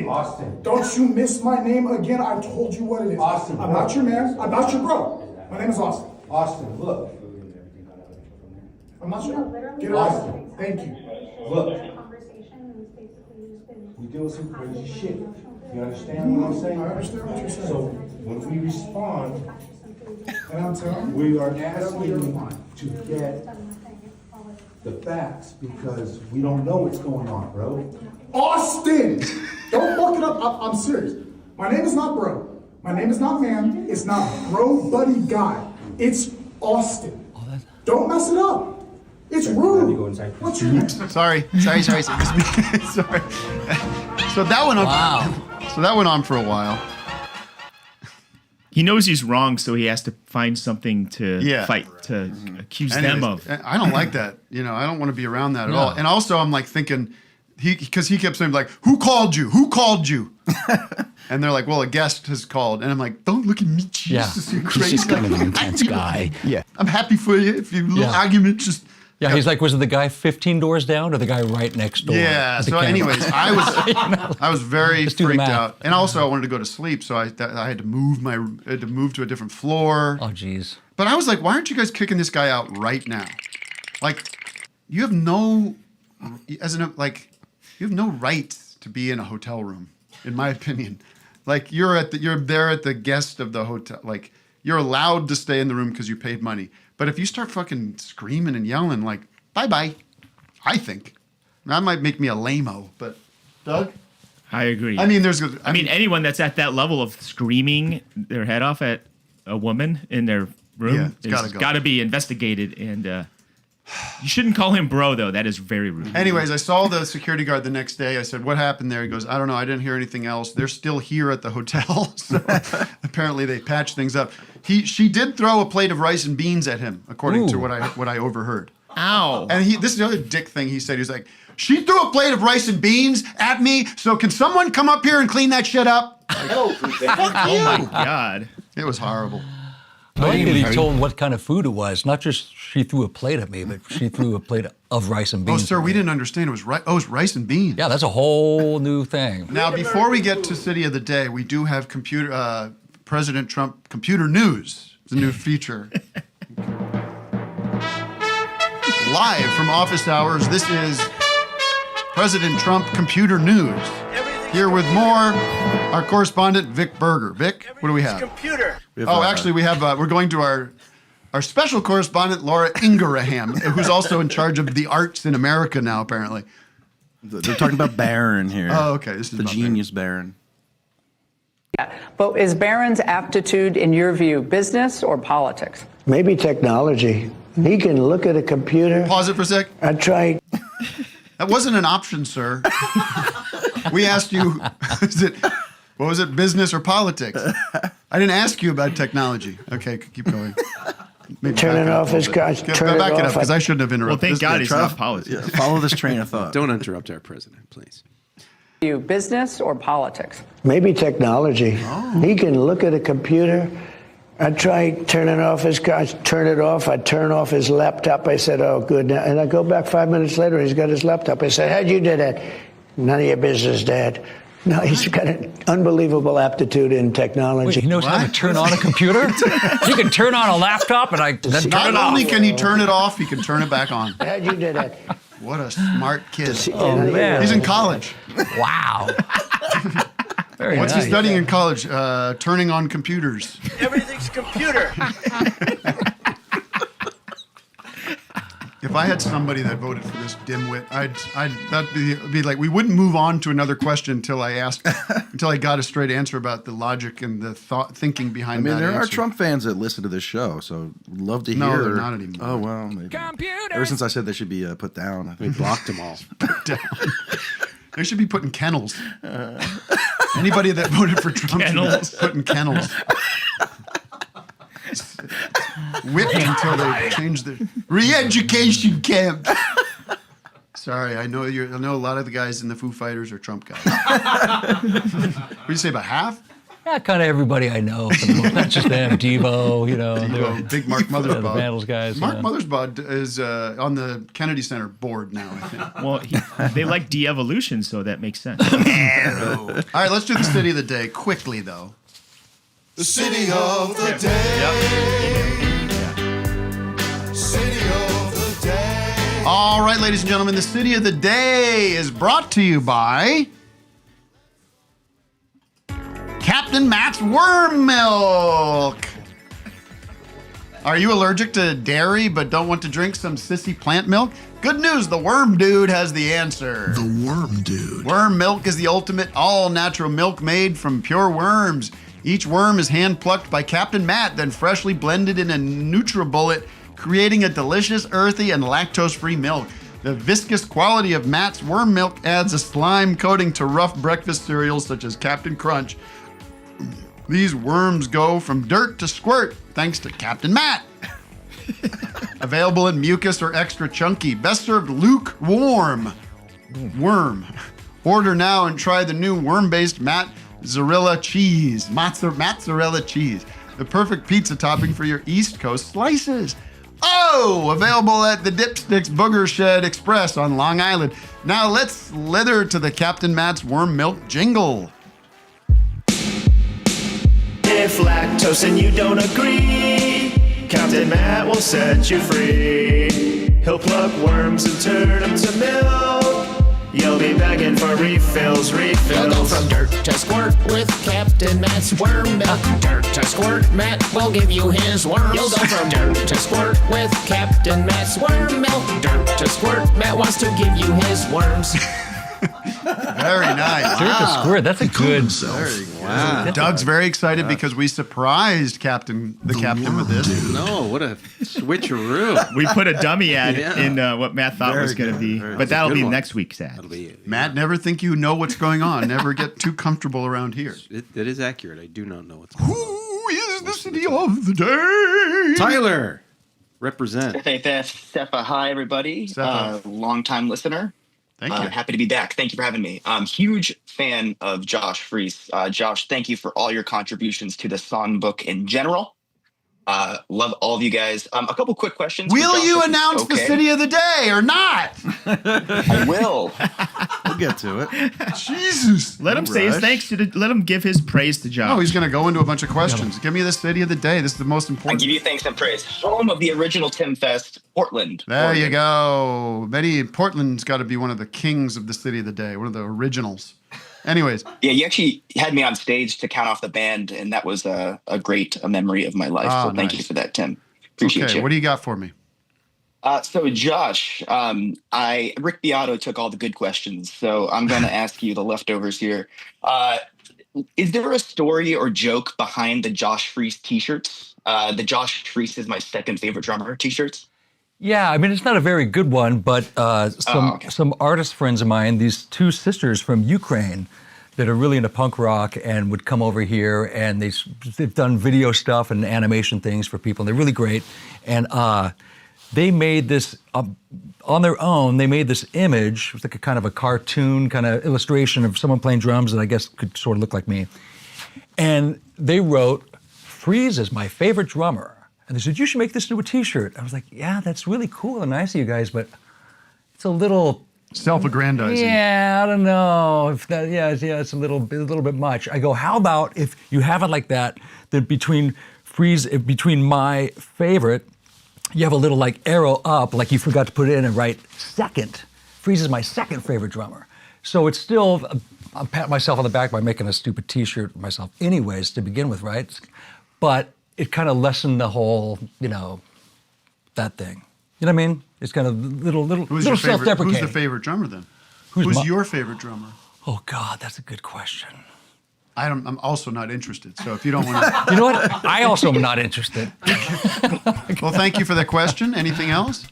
Austin. Don't you miss my name again. I told you what it is. Austin. I'm not your man. I'm not your bro. My name is Austin. Austin, look. I'm not sure. Get it Austin. Thank you. Look. We deal with some crazy shit. You understand what I'm saying? I understand what you're saying. So when we respond, and I'm telling you, we are asking you to get the facts because we don't know what's going on, bro. Austin! Don't fuck it up. I'm serious. My name is not bro. My name is not man. It's not bro, buddy, guy. It's Austin. Don't mess it up. It's rude. What's your name? Sorry. Sorry. Sorry. So that went on. Wow. So that went on for a while. He knows he's wrong, so he has to find something to fight, to accuse them of. I don't like that. You know, I don't want to be around that at all. And also, I'm like thinking, because he kept saying like, "Who called you? Who called you?" And they're like, "Well, a guest has called." And I'm like, "Don't look at me, Jesus, you're crazy." He's just kind of an intense guy. Yeah. I'm happy for you. If you little argument, just. Yeah, he's like, was it the guy 15 doors down or the guy right next door? Yeah. So, anyways, I was very freaked out, and also I wanted to go to sleep, so I had to move to a different floor. Oh, geez. But I was like, why aren't you guys kicking this guy out right now? Like, you have no right to be in a hotel room, in my opinion. Like, you're there at the guest of the hotel. Like, you're allowed to stay in the room because you paid money. But if you start fucking screaming and yelling, like, bye-bye, I think. That might make me a lame-o, but Doug? I agree. I mean, I mean, anyone that's at that level of screaming their head off at a woman in their room has got to be investigated. And you shouldn't call him bro, though. That is very rude. Anyways, I saw the security guard the next day. I said, "What happened there?" He goes, "I don't know. I didn't hear anything else. They're still here at the hotel." So apparently they patched things up. She did throw a plate of rice and beans at him, according to what I overheard. Ow. And this is the other dick thing he said. He was like, "She threw a plate of rice and beans at me, so can someone come up here and clean that shit up?" Like, Oh my God. It was horrible. I like that he told him what kind of food it was. Not just she threw a plate at me, but she threw a plate of rice and beans. Oh, sir, we didn't understand. It was rice. Oh, it's rice and beans. Yeah, that's a whole new thing. Now, before we get to City of the Day, we do have President Trump computer news. It's a new feature. Live from office hours, this is President Trump computer news. Here with more, our correspondent, Vic Berger. Vic, what do we have? Computer. Actually, we have, we're going to our special correspondent, Laura Ingraham, who's also in charge of the arts in America now, apparently. They're talking about Barron here. Oh, okay. This is the genius Barron. But is Barron's aptitude, in your view, business or politics? Maybe technology. He can look at a computer. Pause it for a sec. I tried. That wasn't an option, sir. We asked you, what was it, business or politics? I didn't ask you about technology. Okay, keep going. Turning off his car. Back it up, because I shouldn't have interrupted. Well, thank God he's not politics. Follow this train of thought. Don't interrupt our president, please. You business or politics? Maybe technology. Oh. He can look at a computer. I tried turning off his car. I turn it off. I turn off his laptop. I said, oh, good. And I go back 5 minutes later. He's got his laptop. I said, how'd you do that? None of your business, Dad. No, he's got an unbelievable aptitude in technology. Wait, he knows how to turn on a computer? You can turn on a laptop and then turn it off. Not only can he turn it off, he can turn it back on. How'd you do that? What a smart kid. Oh, man. He's in college. Wow. Very What's nice. he studying in college? Turning on computers. Everything's computer. If I had somebody that voted for this dimwit, that'd be like, we wouldn't move on to another question until I got a straight answer about the logic and the thinking behind that. I mean, there are answer. Trump fans that listen to this show, so love to hear. No, they're not anymore. Oh well, maybe. Ever since I said they should be put down, I think we blocked them all. Put down. They should be put in kennels. Anybody that voted for Trump should be put in kennels. Whipped until they change their re-education camp. Sorry, I know a lot of the guys in the Foo Fighters are Trump guys. What do you say, about half? Yeah, kind of everybody I know. For the most, not just them. Devo, Devo, big Mark Mothersbaugh. The Vandals guys. Mark Mothersbaugh is on the Kennedy Center board now, I think. Well, they like de-evolution, so that makes sense. All right, let's do the city of the day quickly, though. The city of the day. City of the day. All right, ladies and gentlemen, the city of the day is brought to you by Captain Matt's Worm Milk. Are you allergic to dairy but don't want to drink some sissy plant milk? Good news, the Worm Dude has the answer. The Worm Dude. Worm milk is the ultimate all-natural milk made from pure worms. Each worm is hand-plucked by Captain Matt, then freshly blended in a NutriBullet, creating a delicious, earthy, and lactose-free milk. The viscous quality of Matt's worm milk adds a slime coating to rough breakfast cereals such as Captain Crunch. These worms go from dirt to squirt, thanks to Captain Matt. Available in mucus or extra chunky. Best served lukewarm. Worm. Order now and try the new worm-based mozzarella cheese. Mozzarella cheese. The perfect pizza topping for your East Coast slices. Oh, available at the Dipsticks Booger Shed Express on Long Island. Now let's slither to the Captain Matt's Worm Milk jingle. If lactose and you don't agree, Captain Matt will set you free. He'll pluck worms and turn them to milk. You'll be begging for refills. You'll go from dirt to squirt with Captain Matt's worm milk. Dirt to squirt, Matt will give you his worms. You'll go from dirt to squirt with Captain Matt's worm milk. Dirt to squirt, Matt wants to give you his worms. Very nice. Dirt to squirt, that's a good. Wow. Doug's very excited because we surprised the captain with this. No, what a switcheroo. We put a dummy ad in what Matt thought was going to be, but that'll be next week's ad. Matt, never think you know what's going on. Never get too comfortable around here. It is accurate. I do not know what's going on. Who is the city of the day? Tyler, represent. Hi, everybody. Long-time listener. Thank you. Happy to be back. Thank you for having me. Huge fan of Josh Freese. Josh, thank you for all your contributions to the songbook in general. Love all of you guys. A couple quick questions. Will you announce the city of the day or not? I will. We'll get to it. Jesus. Let him say his thanks let him give his praise to Josh. Oh, he's going to go into a bunch of questions. Give me the city of the day. This is the most I important. give you thanks and praise. Home of the original Tim Fest, Portland. There Oregon. you go. Portland's got to be one of the kings of the city of the day, one of the originals. Anyways. Yeah, you actually had me on stage to count off the band, and that was a great memory of my life. Oh, so thank you for that, Tim. Appreciate you. What do you got for me? So Josh, Rick Beato took all the good questions, so I'm going to ask you the leftovers here. Is there a story or joke behind the Josh Freese t-shirts? The Josh Freese is my second favorite drummer t-shirts. Yeah, I mean, it's not a very good one, but some artist friends of mine, these two sisters from Ukraine that are really into punk rock and would come over here, and they've done video stuff and animation things for people, and they're really great. And they made this, on their own, they made this image. It was like a kind of a cartoon kind of illustration of someone playing drums that I guess could sort of look like me. And they wrote, "Freeze is my favorite drummer." And they said, "You should make this into a t-shirt." I was like, "Yeah, that's really cool and nice of you guys, but it's a little self-aggrandizing." Yeah, I don't know if that. Yeah, it's a little bit much. I go, "How about if you have it like that? Then between my favorite, you have a little like arrow up, like you forgot to put it in and write second. Freeze is my second favorite drummer. So it's still I'm patting myself on the back by making a stupid t-shirt myself, anyways, to begin with, right? But it kind of lessened the whole, that thing. You know what I mean? It's kind of little self-deprecating. Who's the favorite drummer then? Who's your favorite drummer? Oh God, that's a good question. I'm also not interested. So if you don't want to, you know what? I also am not interested. Well, thank you for the question. Anything else?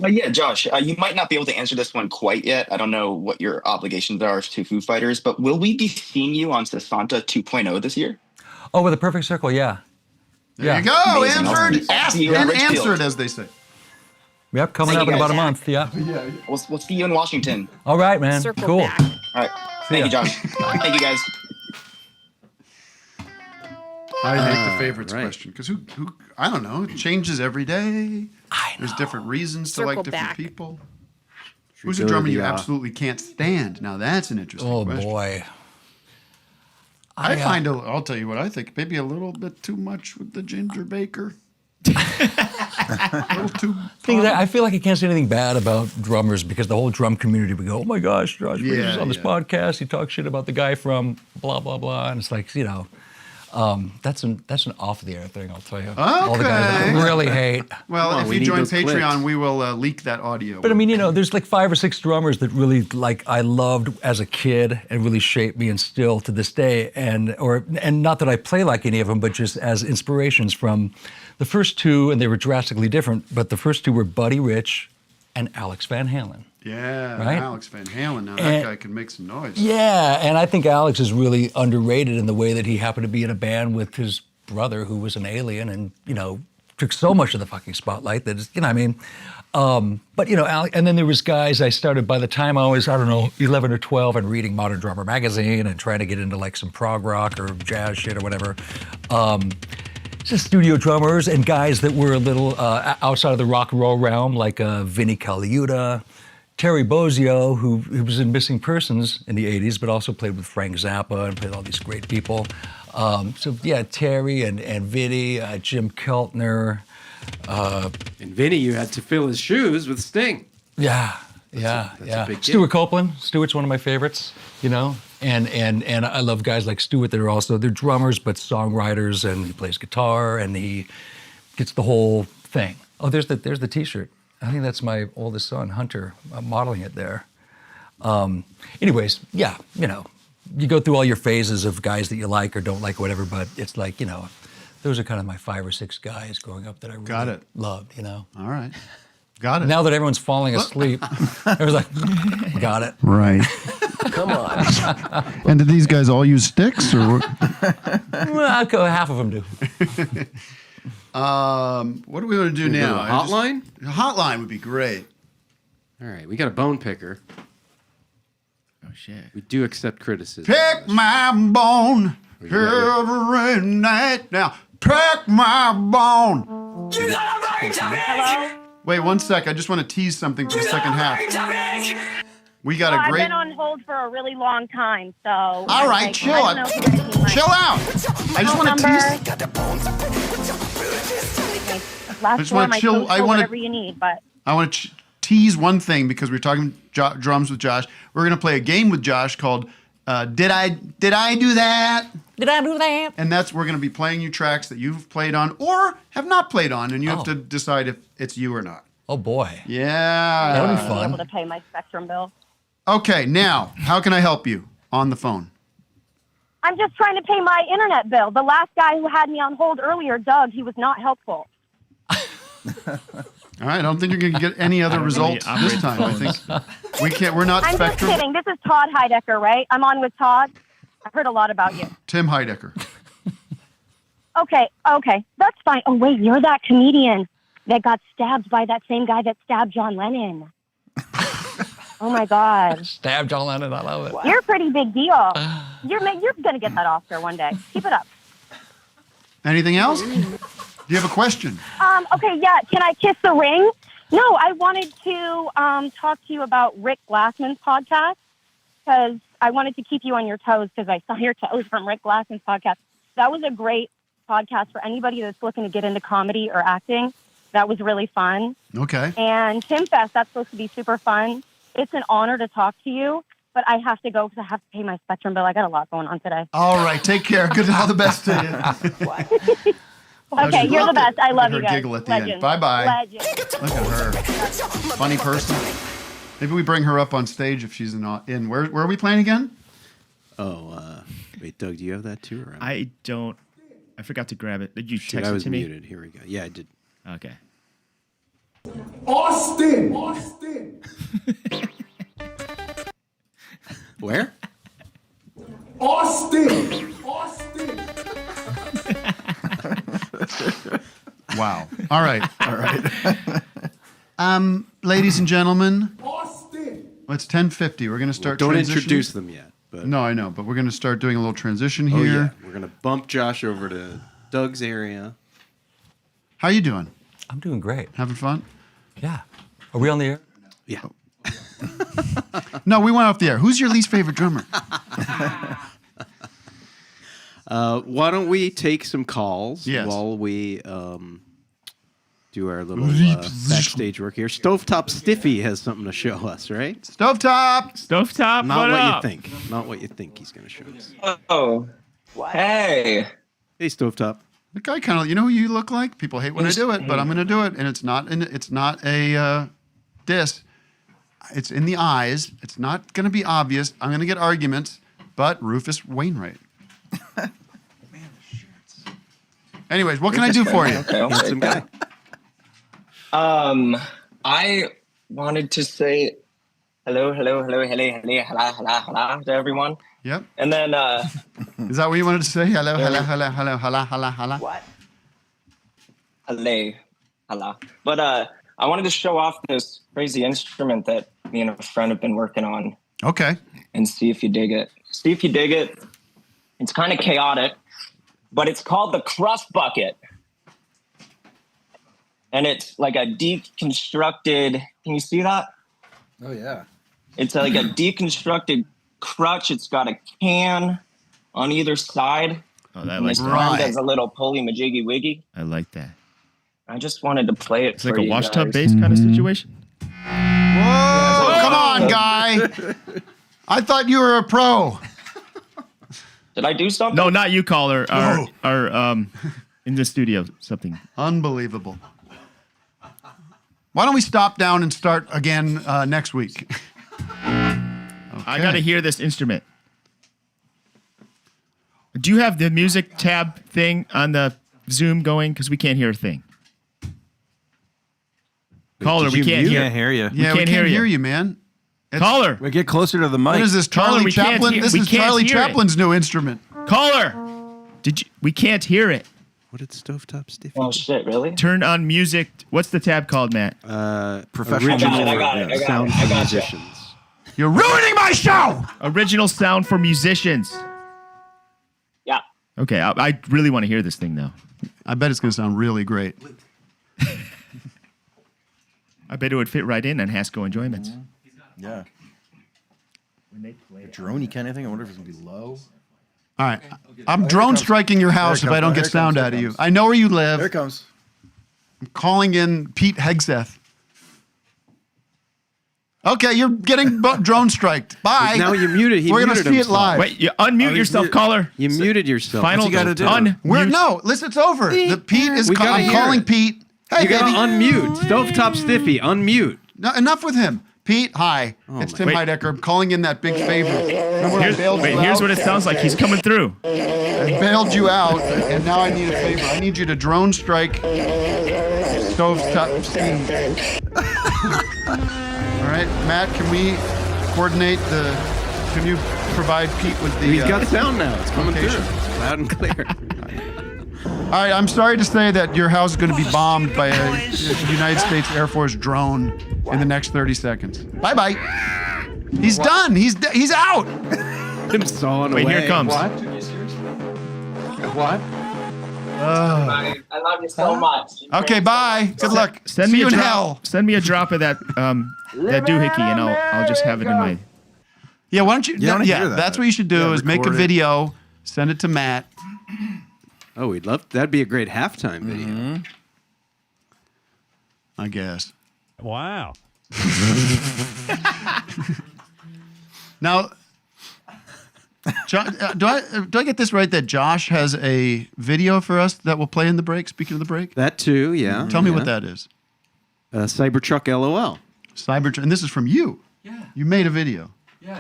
Yeah, Josh, you might not be able to answer this one quite yet. I don't know what your obligations are to Foo Fighters, but will we be seeing you on Sasanta 2.0 this year? Oh, with a perfect circle, yeah. There you go. Amazing. Answered, as they say. Yep, coming up in about a month. Yeah. We'll see you in Washington. All right, man. Cool. All right. Thank you, Josh. Thank you, guys. I hate the favorites question because who I don't know. It changes every day. There's different reasons to like different people. Who's a drummer you absolutely can't stand? Now that's an interesting question. Oh boy. I'll tell you what I think. Maybe a little bit too much with the Ginger Baker. A little too. I feel like I can't say anything bad about drummers because the whole drum community would go, "Oh my gosh, Josh Freese is on this podcast. He talks shit about the guy from blah blah blah," and it's like, that's an off the air thing. I'll tell you. Okay. All the guys that really hate. Well, if you join Patreon, we will leak that audio. But I mean, there's like 5 or 6 drummers that really I loved as a kid and really shaped me and still to this day. And not that I play like any of them, but just as inspirations from the first 2, and they were drastically different. But the first 2 were Buddy Rich and Alex Van Halen. Yeah, right? Alex Van Halen. Now that guy can make some noise. Yeah, and I think Alex is really underrated in the way that he happened to be in a band with his brother who was an alien and, took so much of the fucking spotlight that, but, Alex, and then there was guys I started by the time I was, 11 or 12 and reading Modern Drummer magazine and trying to get into like some prog rock or jazz shit or whatever. Just studio drummers and guys that were a little outside of the rock and roll realm, like Vinnie Colaiuta, Terry Bozzio, who was in Missing Persons in the 80s, but also played with Frank Zappa and played with all these great people. Terry and Vinnie, Jim Keltner. And Vinnie, you had to fill his shoes with Sting. Yeah. A big Stuart Copeland. Stuart's one of my favorites, And I love guys like Stuart that are also, they're drummers, but songwriters, and he plays guitar, and he gets the whole thing. Oh, there's the t-shirt. I think that's my oldest son, Hunter, modeling it there. Anyways, yeah, you go through all your phases of guys that you like or don't like or whatever, but it's like, those are kind of my 5 or 6 guys growing up that I really loved, All right. Got it. Now that everyone's falling asleep, I was like, got it. Right. Come on. And did these guys all use sticks or? Well, half of them do. What do we want to do now? A hotline? A hotline would be great. All right, we got a bone picker. Oh shit. We do accept criticism. Pick my bone every night. Now, Crack my bone. Hello? Wait 1 sec. I just want to tease something for the second half. We got a I've great. been on hold for a really long time, so. All right, chill out. Chill out. I just want to tease. Last just form, wanna I chill- toast I for wanna- whatever you need, but. I want to tease one thing because we're talking drums with Josh. We're going to play a game with Josh called Did I Do That? Did I do that? And we're going to be playing you tracks that you've played on or have not played on, and you have to decide if it's you or not. Oh boy. Yeah. That'll be Be fun. able to pay my Spectrum bill. Okay, now, how can I help you on the phone? I'm just trying to pay my internet bill. The last guy who had me on hold earlier, Doug, he was not helpful. All right, I don't think you're going to get any other result this time. I think we're not I'm Spectrum. just kidding. This is Todd Heidecker, right? I'm on with Todd. I've heard a lot about you. Tim Heidecker. Okay, that's fine. Oh, wait, you're that comedian that got stabbed by that same guy that stabbed John Lennon. Oh, my God. Stab John Lennon. I love it. You're a pretty big deal. You're going to get that Oscar one day. Keep it up. Anything else? Do you have a question? Okay, yeah. Can I kiss the ring? No, I wanted to talk to you about Rick Glassman's podcast because I wanted to keep you on your toes because I saw your toes from Rick Glassman's podcast. That was a great podcast for anybody that's looking to get into comedy or acting. That was really fun. Okay. And Tim Fest, that's supposed to be super fun. It's an honor to talk to you, but I have to go because I have to pay my Spectrum bill. I got a lot going on today. All right, take care. All the best to you. Okay, you're the best. I love you guys. Giggle at the Legends. end. Bye-bye. Legends. Look at her. Funny person. Maybe we bring her up on stage if she's in. Where are we playing again? Oh, wait, Doug, do you have that too? Or I don't. I forgot to grab it. Did you Shoot, text I it was to me? muted. Here we go. Yeah, I did. Okay. Austin. Where? Austin. Wow. All right. Ladies and gentlemen, it's 10:50. We're going to start. Don't transitioning. introduce them yet. But No, I know, but we're going to start doing a little transition here. Oh yeah, we're gonna bump Josh over to Doug's area. How you doing? I'm doing great. Having fun? Yeah. Are we on the air? Yeah. No, we went off the air. Who's your least favorite drummer? Why don't we take some calls Yes. while we do our little backstage work here? Stovetop Stiffy has something to show us, right? Stovetop! Not what what up? you think. Not what you think he's going to show us. Oh. Hey. Hey, Stovetop. The guy kind of, you know who you look like? People hate when I do it, but I'm going to do it, and it's not a diss. It's in the eyes. It's not going to be obvious. I'm going to get arguments, but Rufus Wainwright. Anyways, what can I do for you? Handsome guy. I wanted to say hello to everyone. Yep. And then Is that what you wanted to say? Hello. What? Hello. But I wanted to show off this crazy instrument that me and a friend have been working on. Okay. And see if you dig it. It's kind of chaotic, but it's called the crust bucket. And it's like a deconstructed, can you see that? Oh, yeah. It's like a deconstructed crutch. It's got a can on either side. Oh, that and like this arm does a little pulley majiggy wiggy. I like that. I just wanted to play it It's for like a you wash tub guys. bass kind of situation. Whoa! Come on, guy. I thought you were a pro. Did I do something? No, not you, caller. Our in the studio, something. Unbelievable. Why don't we stop down and start again next week? I got to hear this instrument. Do you have the music tab thing on the Zoom going? Because we can't hear a thing. Caller, we can't hear you. Yeah, we can't hear you, man. Caller. We get closer to the mic. What is this, Caller, Charlie we can't Chaplin? hear- This we is can't Charlie hear it. Chaplin's new instrument. Caller. We can't hear it. What did Stovetop Stiffy Oh, shit, really? Turn on music. What's the tab called, Matt? Professional I got it. sound I for got musicians. You're ruining my show! Original sound for musicians. Yeah. Okay, I really want to hear this thing, though. I bet it's going to sound really great. I bet it would fit right in on Hasco Enjoyments. Yeah. A droney kind of thing. I wonder if it's going to be low. All right. I'm drone striking your house if I don't get sound out of you. I know where you live. There it comes. I'm calling in Pete Hegseth. Okay, you're getting drone striked. Bye. Now you muted. We're going to see it live. Wait, you unmute yourself, caller. You muted yourself. Final. What you got to do? No, listen, it's over. The Pete is. I'm calling Pete. Hey, you got to baby. unmute. Stovetop Stiffy, unmute. No, enough with him. Pete, hi. It's Tim Heidecker. I'm calling in that big favor. Here's what it sounds like. He's coming through. I bailed you out, and now I need a favor. I need you to drone strike Stovetop Steve. All right, Matt, can we coordinate can you provide Pete with the... He's got sound now. It's coming location? through. Loud and clear. All right, I'm sorry to say that your house is going to be bombed by a United States Air Force drone in the next 30 seconds. Bye-bye. He's done. He's out. Him sawing away. Wait, here it comes. What? I love you so much. Okay, bye. Good luck. Send See me you a in drop. hell. Send me a drop of that doohickey, and I'll just have it in my. Yeah, why don't you? Yeah, I wanna hear that. That's what you should do: is make a record it. video, send it to Matt. Oh, we'd love. That'd be a great halftime video. I guess. Wow. Now, do I get this right that Josh has a video for us that will play in the break? Speaking of the break, That too, yeah. tell me what that is. Cybertruck LOL. Cybertruck, and this is from you. Yeah. You made a video.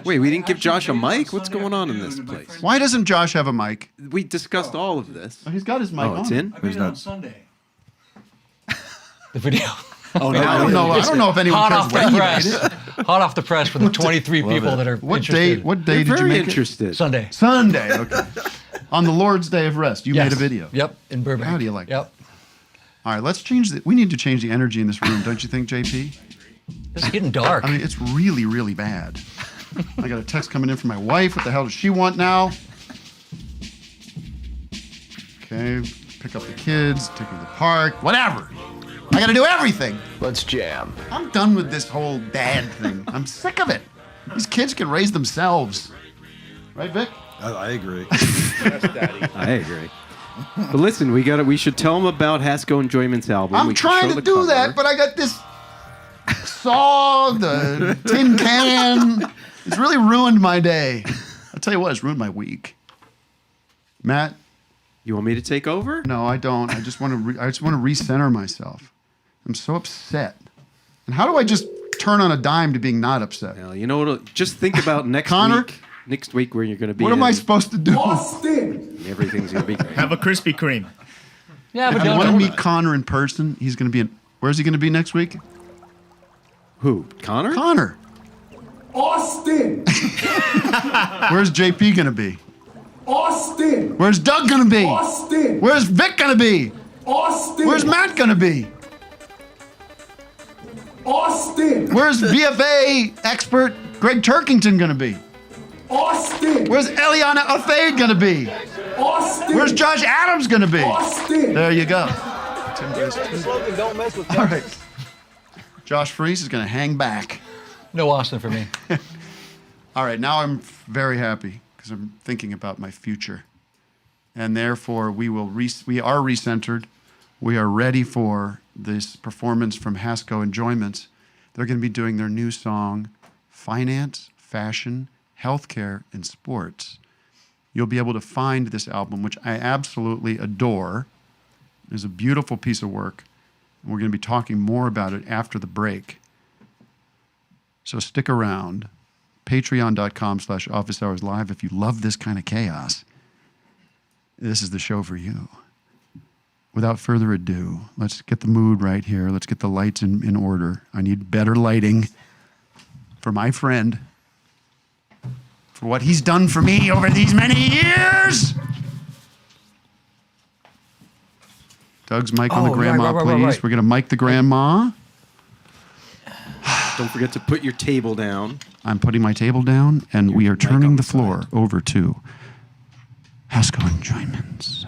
Wait, we didn't give Josh a mic? What's going on in this place? Why doesn't Josh have a mic? We discussed all of this. Oh, he's got his mic Oh, it's on. in? I made it on Sunday. The video. Oh, no, I don't know if anyone Hot cares off when the you press. made it. Hot off the press for the 23 people that are interested. What day did you Very make it? interested. Sunday. Sunday, okay. On the Lord's Day of Rest, you Yes. made a video. Yep, in Burbank. How do you like Yep. All right, let's change we need to change the energy in this room, don't you think, JP? It's getting dark. I mean, it's really, really bad. I got a text coming in from my wife. What the hell does she want now? Okay, pick up the kids, take them to the park, whatever. I got to do everything. Let's jam. I'm done with this whole dad thing. I'm sick of it. These kids can raise themselves. Right, Vic? I agree. I agree. But listen, we should tell them about Hasco Enjoyments album. I'm We can trying show to the do cover. that, but I got this saw, the tin can. It's really ruined my day. I'll tell you what, it's ruined my week. Matt? You want me to take over? No, I don't. I just want to recenter myself. I'm so upset. And how do I just turn on a dime to being not upset? Well, you know what? Just think about next Connor? week. Next week where you're going to be. What am I supposed to do? Austin! Everything's going to be great. Have a Krispy Kreme. Yeah, but If you don't want to know meet that. Connor in person, he's going to be in. Where's he going to be next week? Who? Connor? Connor. Austin! Where's JP going to be? Austin! Where's Doug going to be? Austin! Where's Vic going to be? Austin! Where's Matt going to be? Austin! Where's BFA expert Greg Turkington going to be? Austin! Where's Eliana Afade going to be? Austin! Where's Josh Adams going to be? Austin! There you go. Slogan, don't mess with All right. Josh Freese is going to hang back. No Austin for me. All right, now I'm very happy because I'm thinking about my future. And therefore, we are recentered. We are ready for this performance from Hasco Enjoyments. They're going to be doing their new song, Finance, Fashion, Healthcare, and Sports. You'll be able to find this album, which I absolutely adore. It's a beautiful piece of work. And we're going to be talking more about it after the break. So stick around. Patreon.com/officehourslive. If you love this kind of chaos, this is the show for you. Without further ado, let's get the mood right here. Let's get the lights in order. I need better lighting for my friend, for what he's done for me over these many years. Doug's mic on the grandma, please. Right. We're going to mic the grandma. Don't forget to put your table down. I'm putting my table down, and we are turning the floor over to Hasco Enjoyments.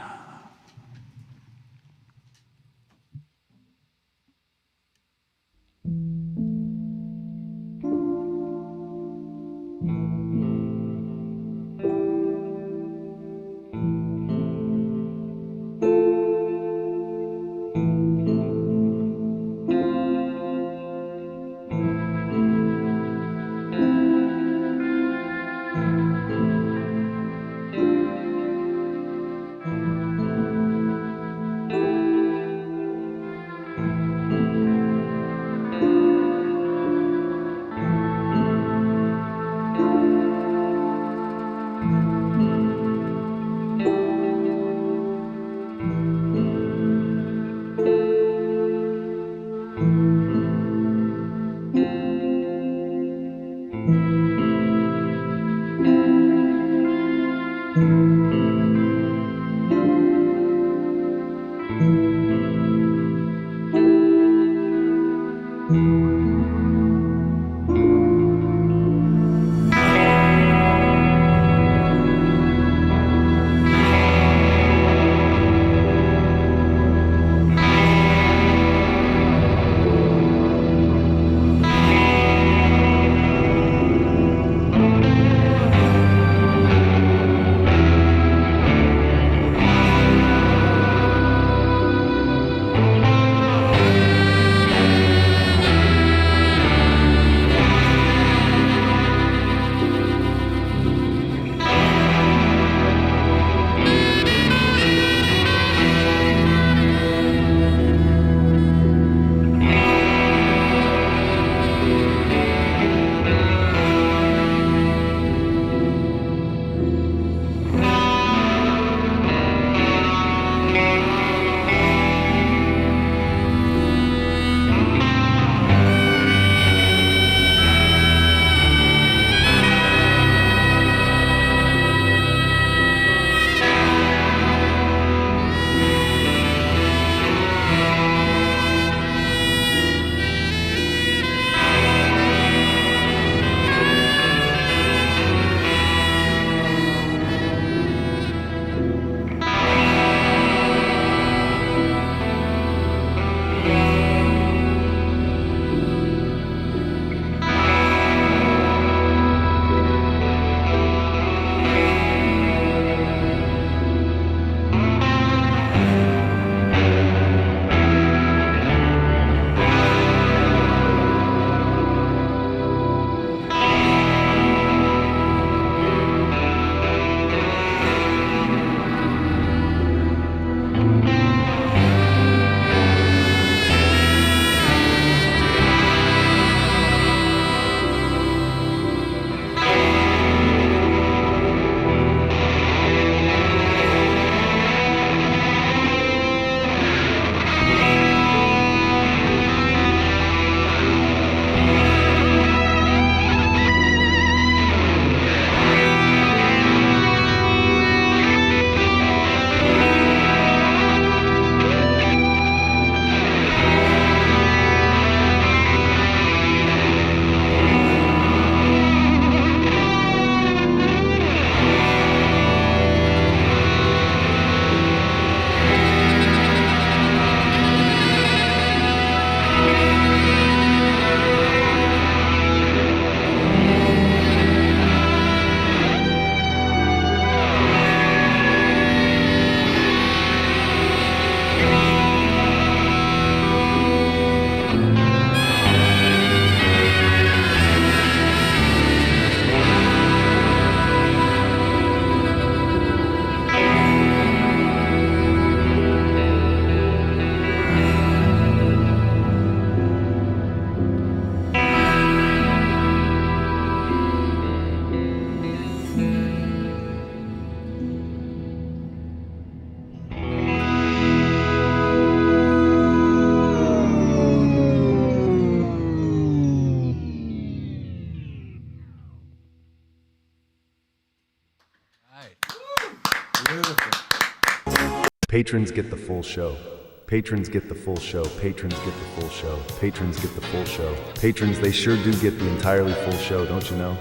Patrons get the full show. Patrons get the full show. Patrons get the full show. Patrons get the full show. Patrons, they sure do get the entirely full show, don't you know?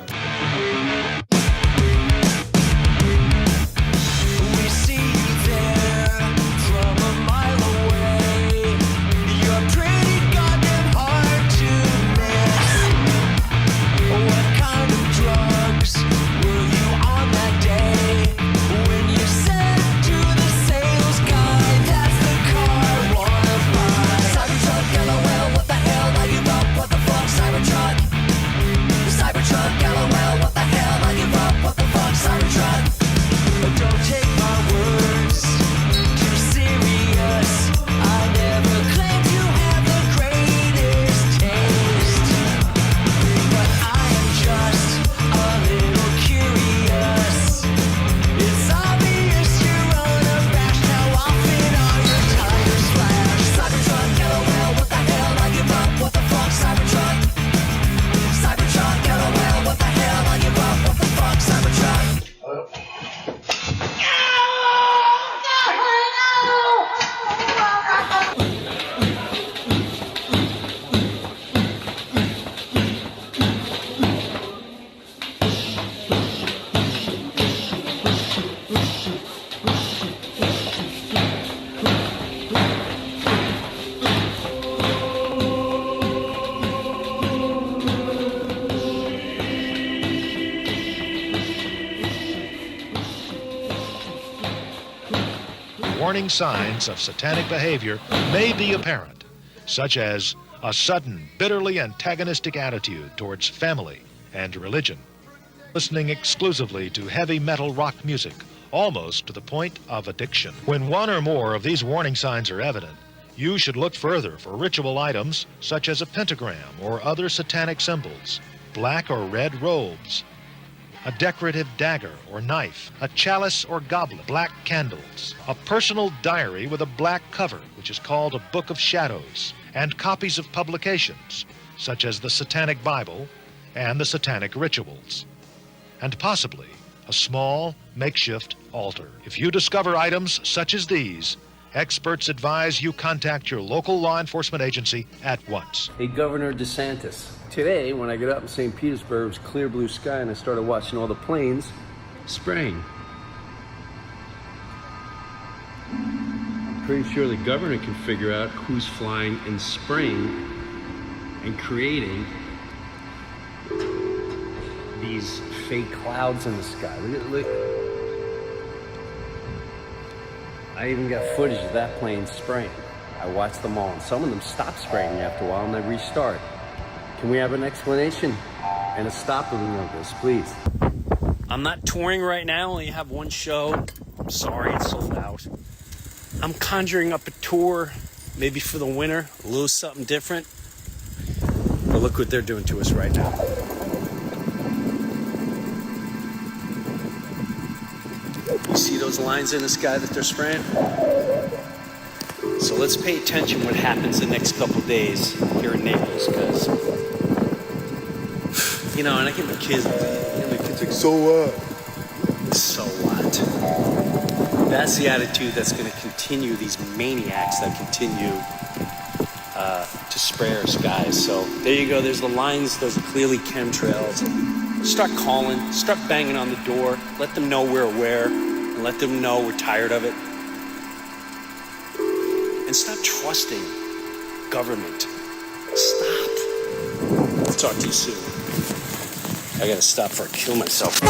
Cybertruck LOL, what the hell, I give up, what the fuck, Cybertruck. But don't take my words too serious. I never claimed to have the greatest taste, but I am just a little curious. It's obvious you're unabashed. How often are your tires slashed? Cybertruck LOL, what the hell, I give up, what the fuck, Cybertruck. Cybertruck LOL, what the hell, I give up, what the fuck, Cybertruck. Warning signs of satanic behavior may be apparent, such as a sudden, bitterly antagonistic attitude towards family and religion, listening exclusively to heavy metal rock music, almost to the point of addiction. When one or more of these warning signs are evident, you should look further for ritual items such as a pentagram or other satanic symbols, black or red robes, a decorative dagger or knife, a chalice or goblet, black candles, a personal diary with a black cover, which is called a Book of Shadows, and copies of publications, such as the Satanic Bible and the Satanic Rituals, and possibly a small makeshift altar. If you discover items such as these, experts advise you contact your local law enforcement agency at once. Hey, Governor DeSantis. Today, when I got up in St. Petersburg, it was clear blue sky, and I started watching all the planes spraying. I'm pretty sure the governor can figure out who's flying and spraying and creating these fake clouds in the sky. Look. I even got footage of that plane spraying. I watched them all, and some of them stopped spraying after a while, and they restart. Can we have an explanation and a stopping of this, please? I'm not touring right now, I only have one show. I'm sorry, it's sold out. I'm conjuring up a tour, maybe for the winter, a little something different. But look what they're doing to us right now. You see those lines in the sky that they're spraying? So let's pay attention what happens the next couple days here in Naples, because, you know, and I get my kids, like, so what? So what? That's the attitude that's going to continue, these maniacs that continue to spray our skies. So there you go, there's the lines, those are clearly chemtrails. Start calling, start banging on the door, let them know we're aware, and let them know we're tired of it. And stop trusting government. Stop. I'll talk to you soon. I gotta stop before I kill myself.